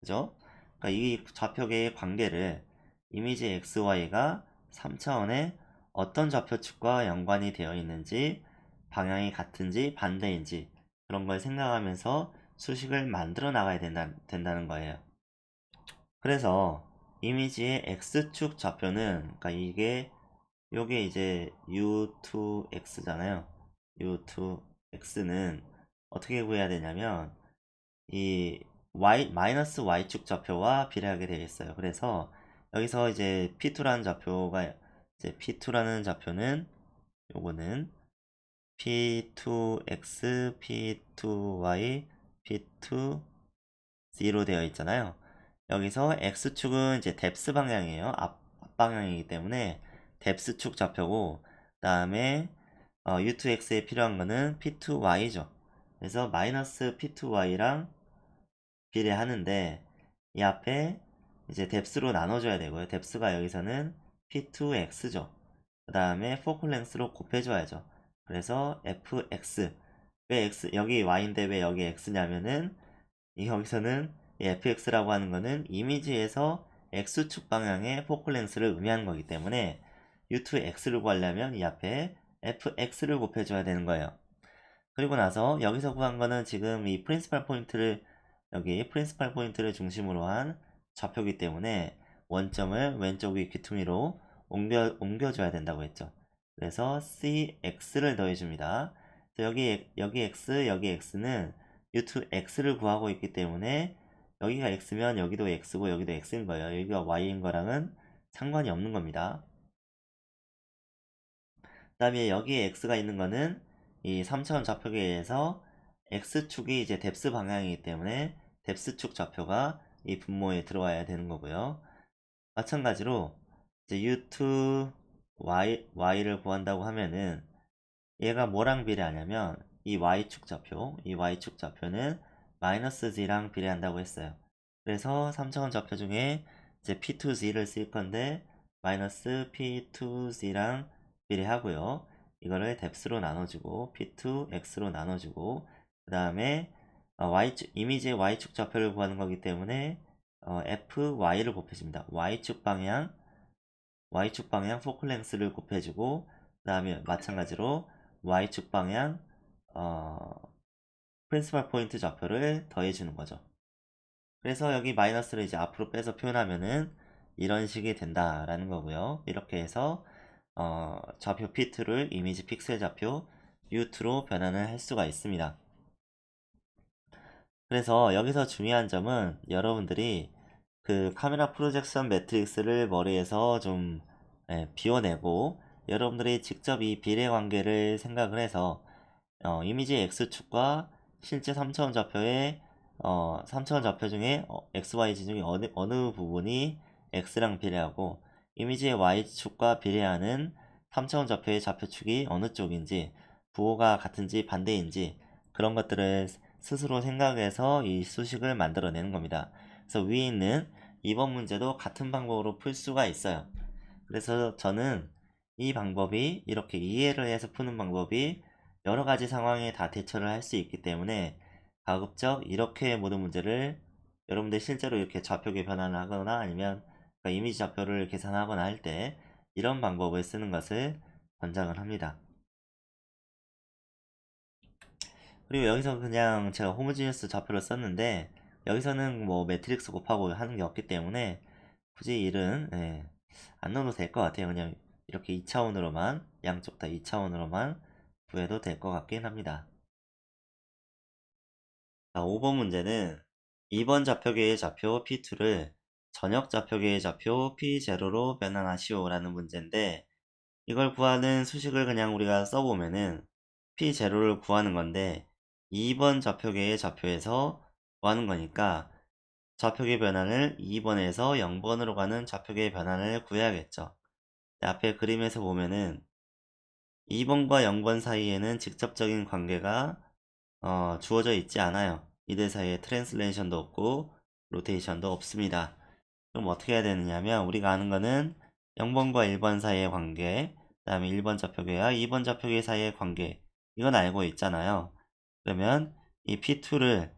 그죠? 그러니까 이 좌표계의 관계를 이미지 XY가 3차원의 어떤 좌표축과 연관이 되어 있는지 방향이 같은지 반대인지 그런 걸 생각하면서 수식을 만들어 나가야 된다는 거예요. 그래서 이미지의 X축 좌표는 그러니까 요게 이제 U2X잖아요. U2X는 어떻게 구해야 되냐면 이 마이너스 Y축 좌표와 비례하게 되어 있어요. 그래서 여기서 이제 P2라는 좌표는 요거는 P2X, P2Y, P2Z로 되어 있잖아요. 여기서 X축은 이제 뎁스 방향이에요. 앞방향이기 때문에 뎁스축 좌표고, 그 다음에 U2X에 필요한 거는 P2Y죠. 그래서 마이너스 P2Y랑 비례하는데 이 앞에 이제 뎁스로 나눠줘야 되고요. 뎁스가 여기서는 P2X죠. 그 다음에 포컬 랭스로 곱해줘야죠. 그래서 FX 왜 X 여기 Y인데 왜 여기 X냐면은 여기서는 이 FX라고 하는 거는 이미지에서 X축 방향의 포컬 랭스를 의미하는 거기 때문에 U2X를 구하려면 이 앞에 FX를 곱해줘야 되는 거예요. 그리고 나서 여기서 구한 거는 지금 이 프린시팔 포인트를 여기 프린시팔 포인트를 중심으로 한 좌표이기 때문에 원점을 왼쪽 위 귀퉁이로 옮겨줘야 된다고 했죠. 그래서 cx를 더해줍니다. 여기 x, 여기 x는 u2 x를 구하고 있기 때문에 여기가 x면 여기도 x고 여기도 x인 거예요. 여기가 y인 거랑은 상관이 없는 겁니다. 그 다음에 여기에 x가 있는 거는 이 3차원 좌표계에 의해서 x축이 이제 뎁스 방향이기 때문에 뎁스축 좌표가 이 분모에 들어와야 되는 거고요. 마찬가지로 이제 u2 y를 구한다고 하면은 얘가 뭐랑 비례하냐면 이 y축 좌표는 마이너스 z랑 비례한다고 했어요. 그래서 3차원 좌표 중에 이제 p2z를 쓸 건데 마이너스 p2z랑 비례하고요. 이거를 뎁스로 나눠주고 p2x로 나눠주고 그 다음에 이미지의 y축 좌표를 구하는 거기 때문에 fy를 곱해줍니다. y축 방향 포클랭스를 곱해주고 그 다음에 마찬가지로 y축 방향 프린시팔 포인트 좌표를 더해주는 거죠. 그래서 여기 마이너스를 이제 앞으로 빼서 표현하면은 이런 식이 된다라는 거고요. 이렇게 해서 좌표 P2를 이미지 픽셀 좌표 U2로 변환을 할 수가 있습니다. 그래서 여기서 중요한 점은 여러분들이 그 카메라 프로젝션 매트릭스를 머리에서 좀 비워내고 여러분들이 직접 이 비례 관계를 생각을 해서 이미지 X축과 실제 3차원 좌표의 3차원 좌표 중에 XYZ 중에 어느 부분이 X랑 비례하고 이미지의 Y축과 비례하는 3차원 좌표의 좌표축이 어느 쪽인지 부호가 같은지 반대인지 그런 것들을 스스로 생각해서 이 수식을 만들어내는 겁니다. 그래서 위에 있는 2번 문제도 같은 방법으로 풀 수가 있어요. 그래서 저는 이 방법이 이렇게 이해를 해서 푸는 방법이 여러 가지 상황에 다 대처를 할 수 있기 때문에 가급적 이렇게 모든 문제를 여러분들 실제로 이렇게 좌표계 변환을 하거나 아니면 이미지 좌표를 계산하거나 할 때 이런 방법을 쓰는 것을 권장을 합니다. 그리고 여기서 그냥 제가 호모지니어스 좌표를 썼는데 여기서는 뭐 매트릭스 곱하고 하는 게 없기 때문에 굳이 일은 안 넣어도 될 것 같아요. 그냥 이렇게 2차원으로만 양쪽 다 2차원으로만 구해도 될 것 같긴 합니다. 자, 5번 문제는 2번 좌표계의 좌표 P2를 전역 좌표계의 좌표 P0로 변환하시오 라는 문제인데 이걸 구하는 수식을 그냥 우리가 써보면은 P0를 구하는 건데 2번 좌표계의 좌표에서 구하는 거니까 좌표계 변환을 2번에서 0번으로 가는 좌표계 변환을 구해야겠죠. 앞에 그림에서 보면은 2번과 0번 사이에는 직접적인 관계가 주어져 있지 않아요. 이들 사이에 트랜슬레이션도 없고 로테이션도 없습니다. 그럼 어떻게 해야 되느냐면 우리가 아는 거는 0번과 1번 사이의 관계, 그 다음에 1번 좌표계와 2번 좌표계 사이의 관계 이건 알고 있잖아요. 그러면 이 P2를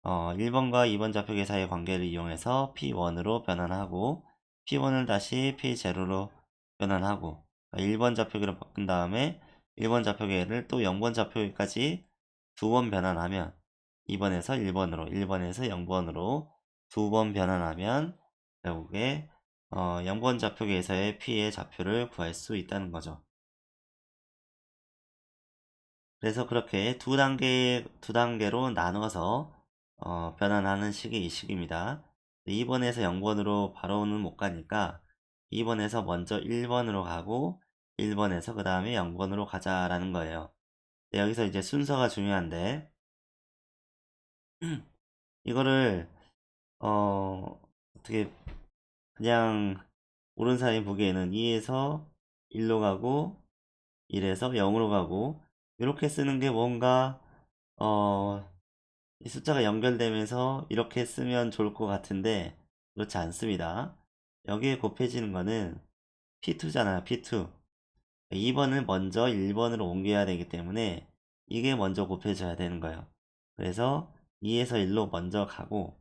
1번과 2번 좌표계 사이의 관계를 이용해서 P1으로 변환하고 P1을 다시 P0로 변환하고 1번 좌표계로 바꾼 다음에 1번 좌표계를 또 0번 좌표계까지 두 번 변환하면 2번에서 1번으로 1번에서 0번으로 두 번 변환하면 결국에 0번 좌표계에서의 P의 좌표를 구할 수 있다는 거죠. 그래서 그렇게 두 단계로 나눠서 변환하는 식이 이 식입니다. 2번에서 0번으로 바로는 못 가니까 2번에서 먼저 1번으로 가고 1번에서 그 다음에 0번으로 가자라는 거예요. 여기서 이제 순서가 중요한데 이거를 어떻게 그냥 오른 사람이 보기에는 2에서 1로 가고 1에서 0으로 가고 이렇게 쓰는 게 뭔가 이 숫자가 연결되면서 이렇게 쓰면 좋을 것 같은데 그렇지 않습니다. 여기에 곱해지는 거는 P2잖아요. P2. 2번을 먼저 1번으로 옮겨야 되기 때문에 이게 먼저 곱해져야 되는 거예요. 그래서 2에서 1로 먼저 가고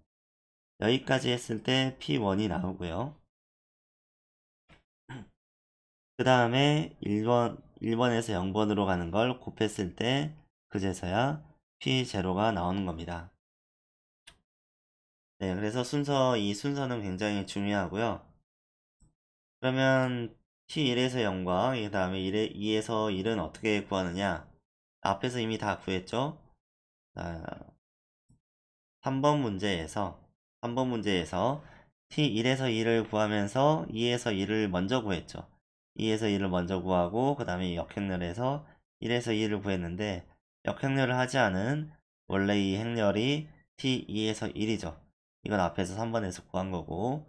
여기까지 했을 때 P1이 나오고요. 그 다음에 1번에서 0번으로 가는 걸 곱했을 때 그제서야 P0가 나오는 겁니다. 네, 그래서 이 순서는 굉장히 중요하고요. 그러면 T1에서 0과 그 다음에 2에서 1은 어떻게 구하느냐? 앞에서 이미 다 구했죠? 자, 3번 문제에서 T1에서 2를 구하면서 2에서 2를 먼저 구했죠. 2에서 2를 먼저 구하고 그 다음에 역행렬에서 1에서 2를 구했는데 역행렬을 하지 않은 원래 이 행렬이 T2에서 1이죠. 이건 앞에서 3번에서 구한 거고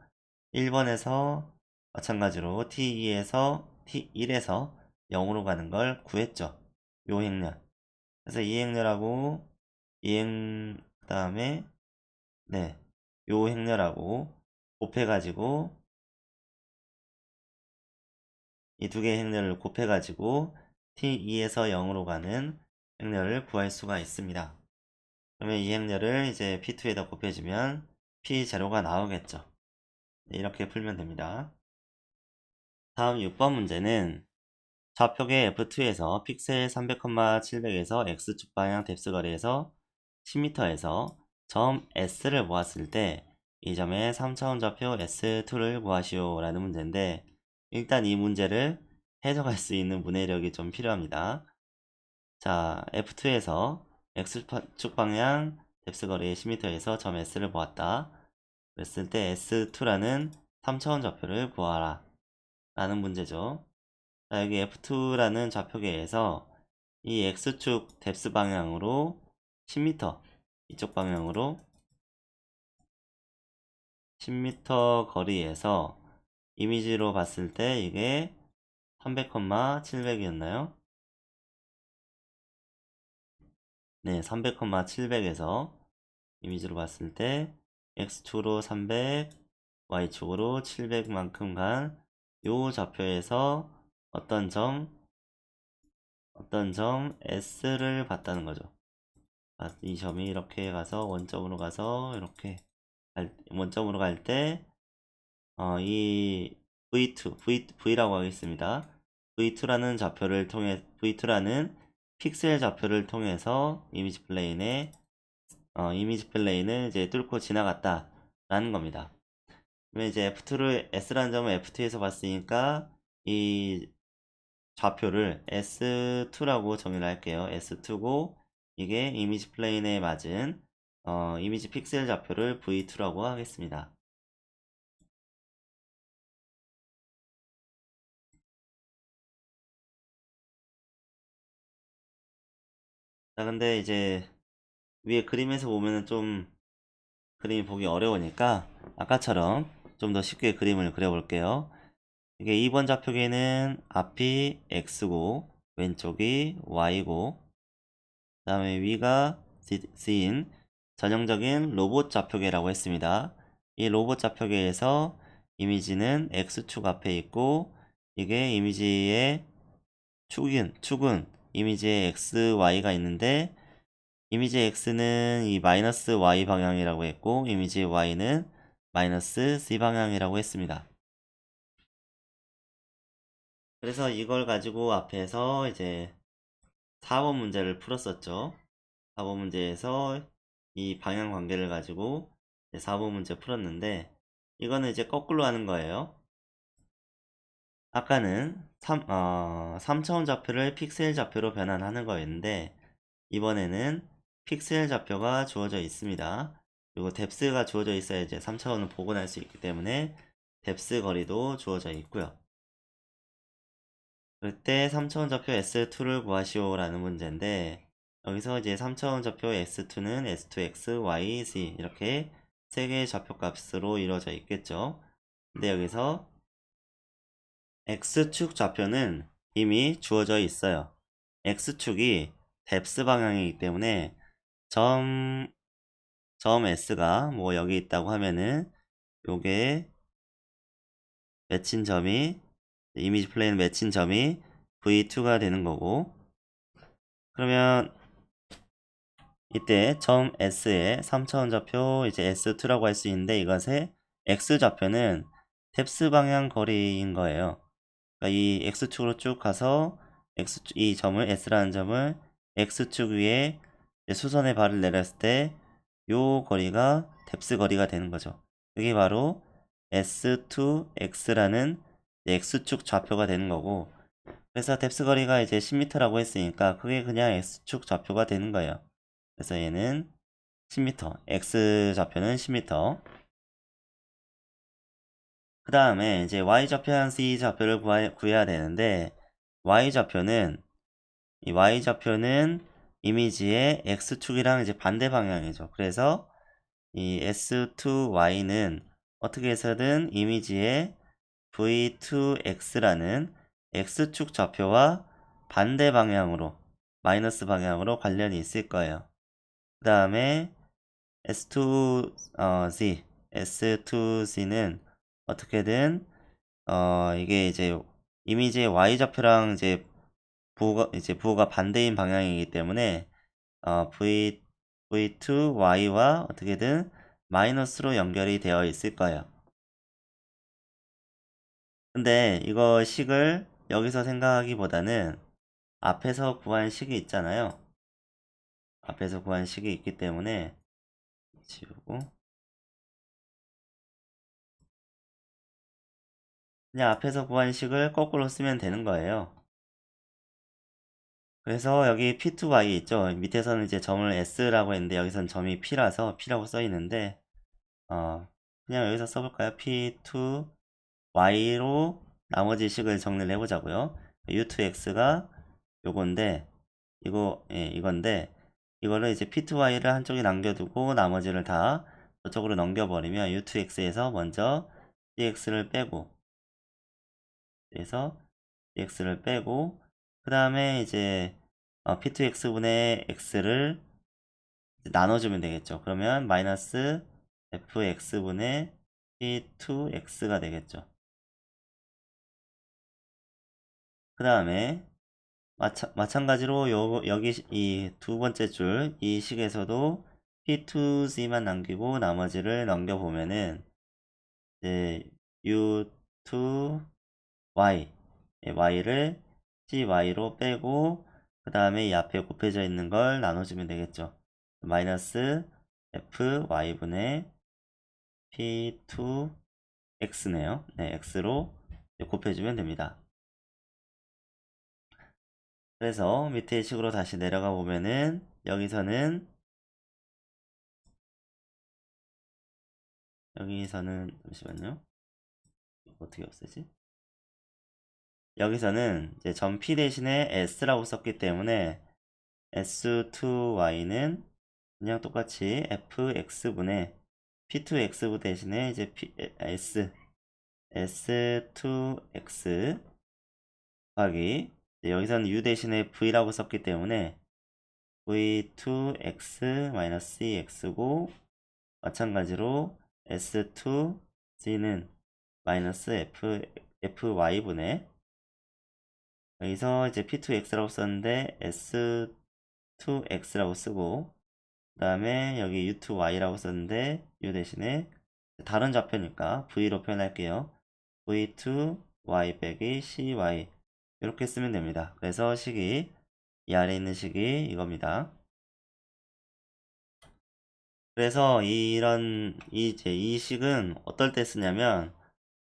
1번에서 마찬가지로 T1에서 0으로 가는 걸 구했죠. 요 행렬. 그래서 이 행렬하고 그 다음에 네, 요 행렬하고 곱해가지고 이 두 개의 행렬을 곱해가지고 T2에서 0으로 가는 행렬을 구할 수가 있습니다. 그러면 이 행렬을 이제 P2에다 곱해주면 P0가 나오겠죠. 네, 이렇게 풀면 됩니다. 다음 6번 문제는 좌표계 F2에서 픽셀 300,700에서 X축 방향 뎁스 거리에서 10m에서 점 S를 모았을 때 이 점의 3차원 좌표 S2를 구하시오 라는 문제인데 일단 이 문제를 해석할 수 있는 문해력이 좀 필요합니다. 자, F2에서 X축 방향 뎁스 거리 10m에서 점 S를 모았다. 그랬을 때 S2라는 3차원 좌표를 구하라 라는 문제죠. 자, 여기 F2라는 좌표계에서 이 X축 뎁스 방향으로 10m 이쪽 방향으로 10m 거리에서 이미지로 봤을 때 이게 300,700이었나요? 네, 300,700에서 이미지로 봤을 때 X축으로 300, Y축으로 700만큼 간 요 좌표에서 어떤 점 S를 봤다는 거죠. 이 점이 이렇게 가서 원점으로 가서 이렇게 원점으로 갈 때 이 V라고 하겠습니다. V2라는 픽셀 좌표를 통해서 이미지 플레인을 이제 뚫고 지나갔다라는 겁니다. 그러면 이제 S라는 점을 F2에서 봤으니까 이 좌표를 S2라고 정의를 할게요. S2고 이게 이미지 플레인에 맞은 이미지 픽셀 좌표를 V2라고 하겠습니다. 자, 근데 이제 위에 그림에서 보면은 좀 그림이 보기 어려우니까 아까처럼 좀 더 쉽게 그림을 그려볼게요. 이게 2번 좌표계는 앞이 X고 왼쪽이 Y고 그 다음에 위가 C인 전형적인 로봇 좌표계라고 했습니다. 이 로봇 좌표계에서 이미지는 X축 앞에 있고 이게 이미지의 축은 이미지의 X, Y가 있는데 이미지 X는 이 마이너스 Y 방향이라고 했고 이미지 Y는 마이너스 C 방향이라고 했습니다. 그래서 이걸 가지고 앞에서 이제 4번 문제를 풀었었죠. 4번 문제에서 이 방향 관계를 가지고 4번 문제 풀었는데 이거는 이제 거꾸로 하는 거예요. 아까는 3차원 좌표를 픽셀 좌표로 변환하는 거였는데 이번에는 픽셀 좌표가 주어져 있습니다. 그리고 뎁스가 주어져 있어야 이제 3차원을 복원할 수 있기 때문에 뎁스 거리도 주어져 있고요. 그때 3차원 좌표 S2를 구하시오 라는 문제인데 여기서 이제 3차원 좌표 S2는 S2X, Y, Z 이렇게 세 개의 좌표 값으로 이루어져 있겠죠. 근데 여기서 X축 좌표는 이미 주어져 있어요. X축이 뎁스 방향이기 때문에 점 S가 뭐 여기 있다고 하면은 요게 맺힌 점이 이미지 플레인 맺힌 점이 V2가 되는 거고 그러면 이때 점 S의 3차원 좌표 이제 S2라고 할 수 있는데 이것의 X 좌표는 뎁스 방향 거리인 거예요. 그러니까 이 X축으로 쭉 가서 이 점을 S라는 점을 X축 위에 수선의 발을 내렸을 때 요 거리가 뎁스 거리가 되는 거죠. 그게 바로 S2X라는 X축 좌표가 되는 거고, 그래서 뎁스 거리가 이제 10m라고 했으니까 그게 그냥 X축 좌표가 되는 거예요. 그래서 얘는 10m, X 좌표는 10m. 그 다음에 이제 Y 좌표랑 Z 좌표를 구해야 되는데, 이 Y 좌표는 이미지의 X축이랑 이제 반대 방향이죠. 그래서 이 S2Y는 어떻게 해서든 이미지의 V2X라는 X축 좌표와 반대 방향으로, 마이너스 방향으로 관련이 있을 거예요. 그 다음에 S2Z는 어떻게든 이게 이제 이미지의 Y 좌표랑 이제 부호가 반대인 방향이기 때문에 V2Y와 어떻게든 마이너스로 연결이 되어 있을 거예요. 근데 이거 식을 여기서 생각하기보다는 앞에서 구한 식이 있잖아요. 앞에서 구한 식이 있기 때문에 지우고 그냥 앞에서 구한 식을 거꾸로 쓰면 되는 거예요. 그래서 여기 P2Y 있죠. 밑에서는 이제 점을 S라고 했는데 여기서는 점이 P라서 P라고 써 있는데 그냥 여기서 써볼까요? P2Y로 나머지 식을 정리를 해보자고요. U2X가 요건데 이건데 이거를 이제 P2Y를 한쪽에 남겨두고 나머지를 다 저쪽으로 넘겨버리면 U2X에서 먼저 DX를 빼고, 그래서 DX를 빼고 그 다음에 이제 P2X분의 X를 나눠주면 되겠죠. 그러면 마이너스 fx분의 p2x가 되겠죠. 그 다음에 마찬가지로 여기 이 두 번째 줄 이 식에서도 p2z만 남기고 나머지를 넘겨보면은 이제 u2y y를 cy로 빼고 그 다음에 이 앞에 곱해져 있는 걸 나눠주면 되겠죠. 마이너스 fy분의 p2x네요. 네, x로 곱해주면 됩니다. 그래서 밑에 식으로 다시 내려가 보면은 여기서는 잠시만요. 어떻게 없애지? 여기서는 이제 점 P 대신에 S라고 썼기 때문에 S2Y는 그냥 똑같이 FX분의 P2X 대신에 이제 S2X 더하기 여기서는 U 대신에 V라고 썼기 때문에 V2X-CX고 마찬가지로 S2G는 마이너스 FY분의 여기서 이제 P2X라고 썼는데 S2X라고 쓰고 그 다음에 여기 U2Y라고 썼는데 U 대신에 다른 좌표니까 V로 표현할게요. V2Y 빼기 CY 이렇게 쓰면 됩니다. 그래서 식이 이 아래에 있는 식이 이겁니다. 그래서 이 식은 어떨 때 쓰냐면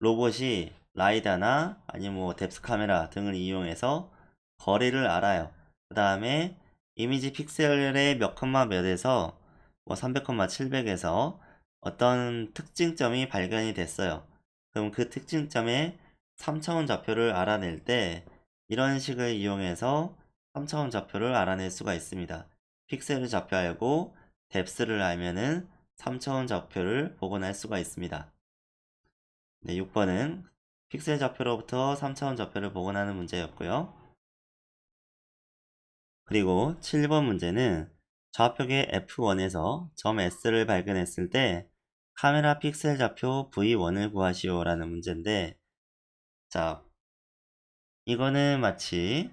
로봇이 라이다나 아니면 뭐 뎁스 카메라 등을 이용해서 거리를 알아요. 그 다음에 이미지 픽셀의 몇 컴마 몇에서 뭐 300컴마 700에서 어떤 특징점이 발견이 됐어요. 그럼 그 특징점의 3차원 좌표를 알아낼 때 이런 식을 이용해서 3차원 좌표를 알아낼 수가 있습니다. 픽셀을 좌표 알고 뎁스를 알면은 3차원 좌표를 복원할 수가 있습니다. 네, 6번은 픽셀 좌표로부터 3차원 좌표를 복원하는 문제였고요. 그리고 7번 문제는 좌표계 F1에서 점 S를 발견했을 때 카메라 픽셀 좌표 V1을 구하시오 라는 문제인데, 자, 이거는 마치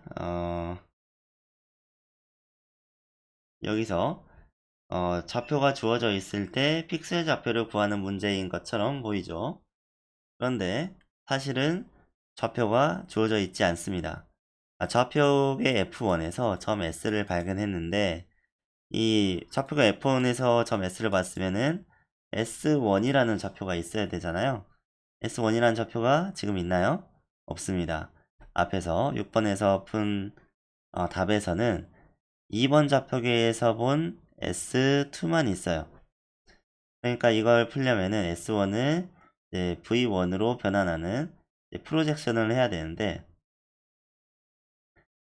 여기서 좌표가 주어져 있을 때 픽셀 좌표를 구하는 문제인 것처럼 보이죠. 그런데 사실은 좌표가 주어져 있지 않습니다. 좌표의 F1에서 점 S를 발견했는데 이 좌표가 F1에서 점 S를 봤으면은 S1이라는 좌표가 있어야 되잖아요. S1이라는 좌표가 지금 있나요? 없습니다. 앞에서 6번에서 푼 답에서는 2번 좌표계에서 본 S2만 있어요. 그러니까 이걸 풀려면은 S1을 V1으로 변환하는 프로젝션을 해야 되는데,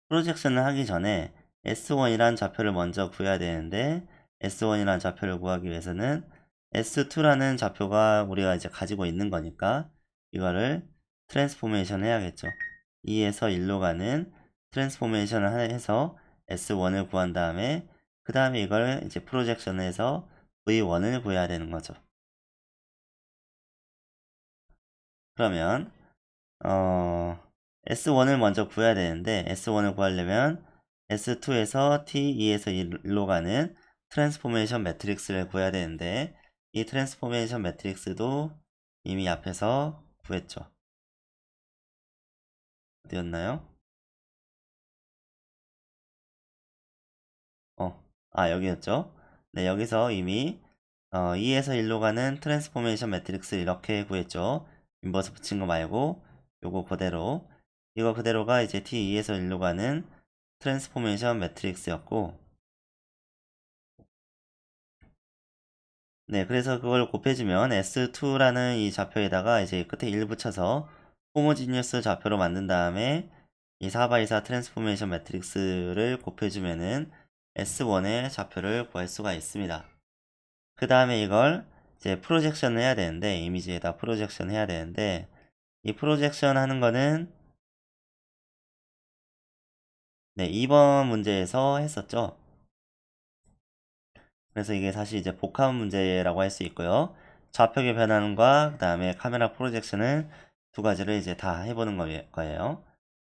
프로젝션을 하기 전에 S1이란 좌표를 먼저 구해야 되는데, S1이란 좌표를 구하기 위해서는 S2라는 좌표가 우리가 이제 가지고 있는 거니까 이거를 트랜스포메이션 해야겠죠. 2에서 1로 가는 트랜스포메이션을 해서 S1을 구한 다음에 그 다음에 이걸 이제 프로젝션을 해서 V1을 구해야 되는 거죠. 그러면 S1을 먼저 구해야 되는데 S1을 구하려면 S2에서 T2에서 1로 가는 트랜스포메이션 매트릭스를 구해야 되는데 이 트랜스포메이션 매트릭스도 이미 앞에서 구했죠. 어디였나요? 여기였죠. 네, 여기서 이미 2에서 1로 가는 트랜스포메이션 매트릭스 이렇게 구했죠. 인버스 붙인 거 말고 요거 그대로, 이거 그대로가 이제 T2에서 1로 가는 트랜스포메이션 매트릭스였고, 네, 그래서 그걸 곱해주면 S2라는 이 좌표에다가 이제 끝에 1 붙여서 호모지니어스 좌표로 만든 다음에 이 4x4 트랜스포메이션 매트릭스를 곱해주면은 S1의 좌표를 구할 수가 있습니다. 그 다음에 이걸 이제 프로젝션을 해야 되는데, 이미지에다 프로젝션 해야 되는데, 이 프로젝션 하는 거는 네, 2번 문제에서 했었죠. 그래서 이게 사실 이제 복합 문제라고 할 수 있고요. 좌표계 변환과 그 다음에 카메라 프로젝션을 두 가지를 이제 다 해보는 거예요.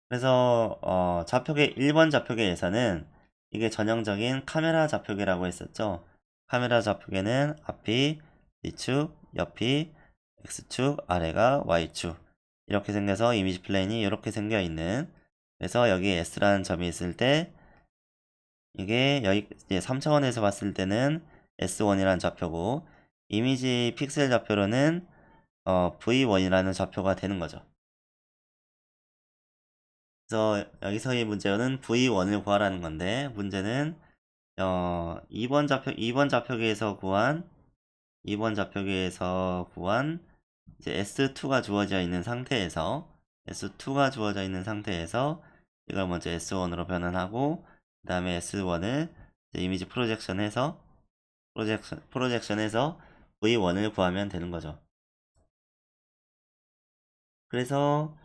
그래서 좌표계 1번 좌표계에서는 이게 전형적인 카메라 좌표계라고 했었죠. 카메라 좌표계는 앞이 뒤축, 옆이 x축, 아래가 y축 이렇게 생겨서 이미지 플레인이 이렇게 생겨 있는, 그래서 여기 s라는 점이 있을 때 이게 여기 3차원에서 봤을 때는 S1이라는 좌표고 이미지 픽셀 좌표로는 V1이라는 좌표가 되는 거죠. 그래서 여기서의 문제는 V1을 구하라는 건데, 문제는 2번 좌표계에서 구한 이제 S2가 주어져 있는 상태에서 이걸 먼저 S1으로 변환하고 그 다음에 S1을 이미지 프로젝션해서 V1을 구하면 되는 거죠. 그래서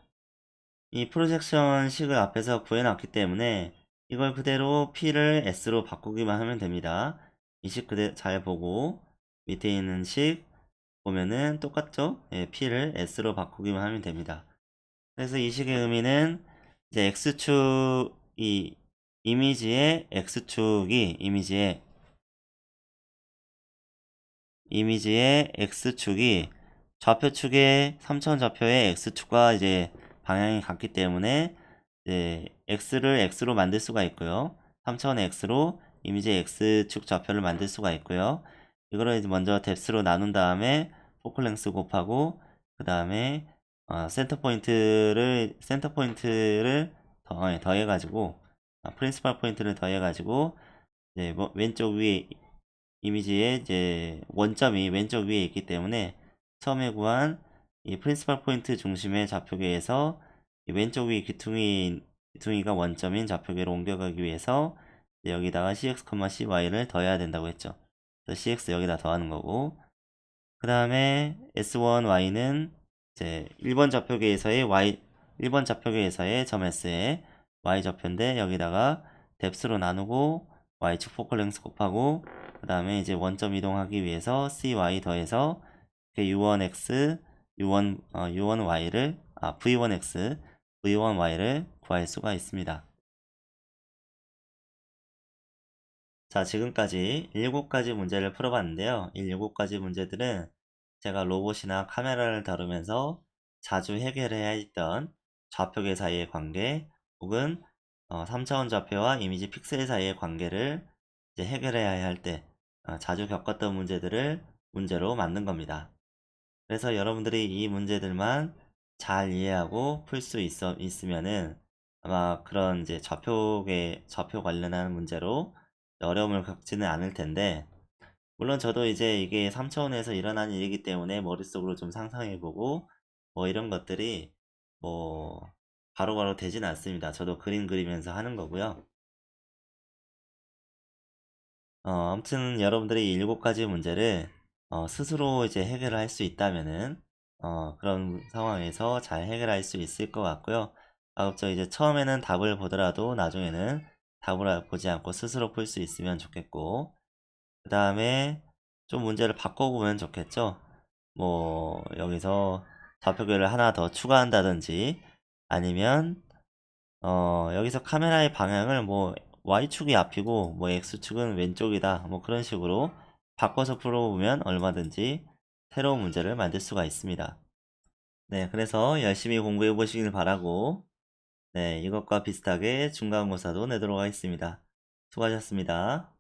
이 프로젝션 식을 앞에서 구해놨기 때문에 이걸 그대로 P를 S로 바꾸기만 하면 됩니다. 이 식 그대로 잘 보고 밑에 있는 식 보면은 똑같죠? 예, P를 S로 바꾸기만 하면 됩니다. 그래서 이 식의 의미는 이제 X축, 이 이미지의 X축이 이미지의 X축이 좌표축의 3차원 좌표의 X축과 이제 방향이 같기 때문에 이제 X를 X로 만들 수가 있고요. 3차원의 X로 이미지의 X축 좌표를 만들 수가 있고요. 이거를 이제 먼저 뎁스로 나눈 다음에 포컬랭스 곱하고 그 다음에 센터 포인트를 더해가지고 프린시펄 포인트를 더해가지고 이제 뭐 왼쪽 위에 이미지에 이제 원점이 왼쪽 위에 있기 때문에 처음에 구한 이 프린시펄 포인트 중심의 좌표계에서 이 왼쪽 위 귀퉁이가 원점인 좌표계로 옮겨가기 위해서 여기다가 cx, cy를 더해야 된다고 했죠. 그래서 cx 여기다 더하는 거고, 그 다음에 s1y는 이제 1번 좌표계에서의 점 s의 y 좌표인데 여기다가 뎁스로 나누고 y축 포컬 랭스 곱하고 그 다음에 이제 원점 이동하기 위해서 cy 더해서 u1x, u1y를 v1x, v1y를 구할 수가 있습니다. 자, 지금까지 7가지 문제를 풀어봤는데요. 이 7가지 문제들은 제가 로봇이나 카메라를 다루면서 자주 해결해야 했던 좌표계 사이의 관계 혹은 3차원 좌표와 이미지 픽셀 사이의 관계를 이제 해결해야 할 때 자주 겪었던 문제들을 문제로 만든 겁니다. 그래서 여러분들이 이 문제들만 잘 이해하고 풀 수 있으면은 아마 그런 이제 좌표 관련한 문제로 어려움을 겪지는 않을 텐데, 물론 저도 이제 이게 3차원에서 일어난 일이기 때문에 머릿속으로 좀 상상해보고 뭐 이런 것들이 뭐 바로바로 되진 않습니다. 저도 그림 그리면서 하는 거고요. 아무튼 여러분들이 7가지 문제를 스스로 이제 해결을 할 수 있다면은 그런 상황에서 잘 해결할 수 있을 것 같고요. 아무튼 이제 처음에는 답을 보더라도 나중에는 답을 보지 않고 스스로 풀 수 있으면 좋겠고, 그 다음에 좀 문제를 바꿔보면 좋겠죠. 뭐 여기서 좌표계를 하나 더 추가한다든지, 아니면 여기서 카메라의 방향을 뭐 Y축이 앞이고 뭐 X축은 왼쪽이다, 뭐 그런 식으로 바꿔서 풀어보면 얼마든지 새로운 문제를 만들 수가 있습니다. 네, 그래서 열심히 공부해 보시길 바라고, 네, 이것과 비슷하게 중간고사도 내도록 하겠습니다. 수고하셨습니다.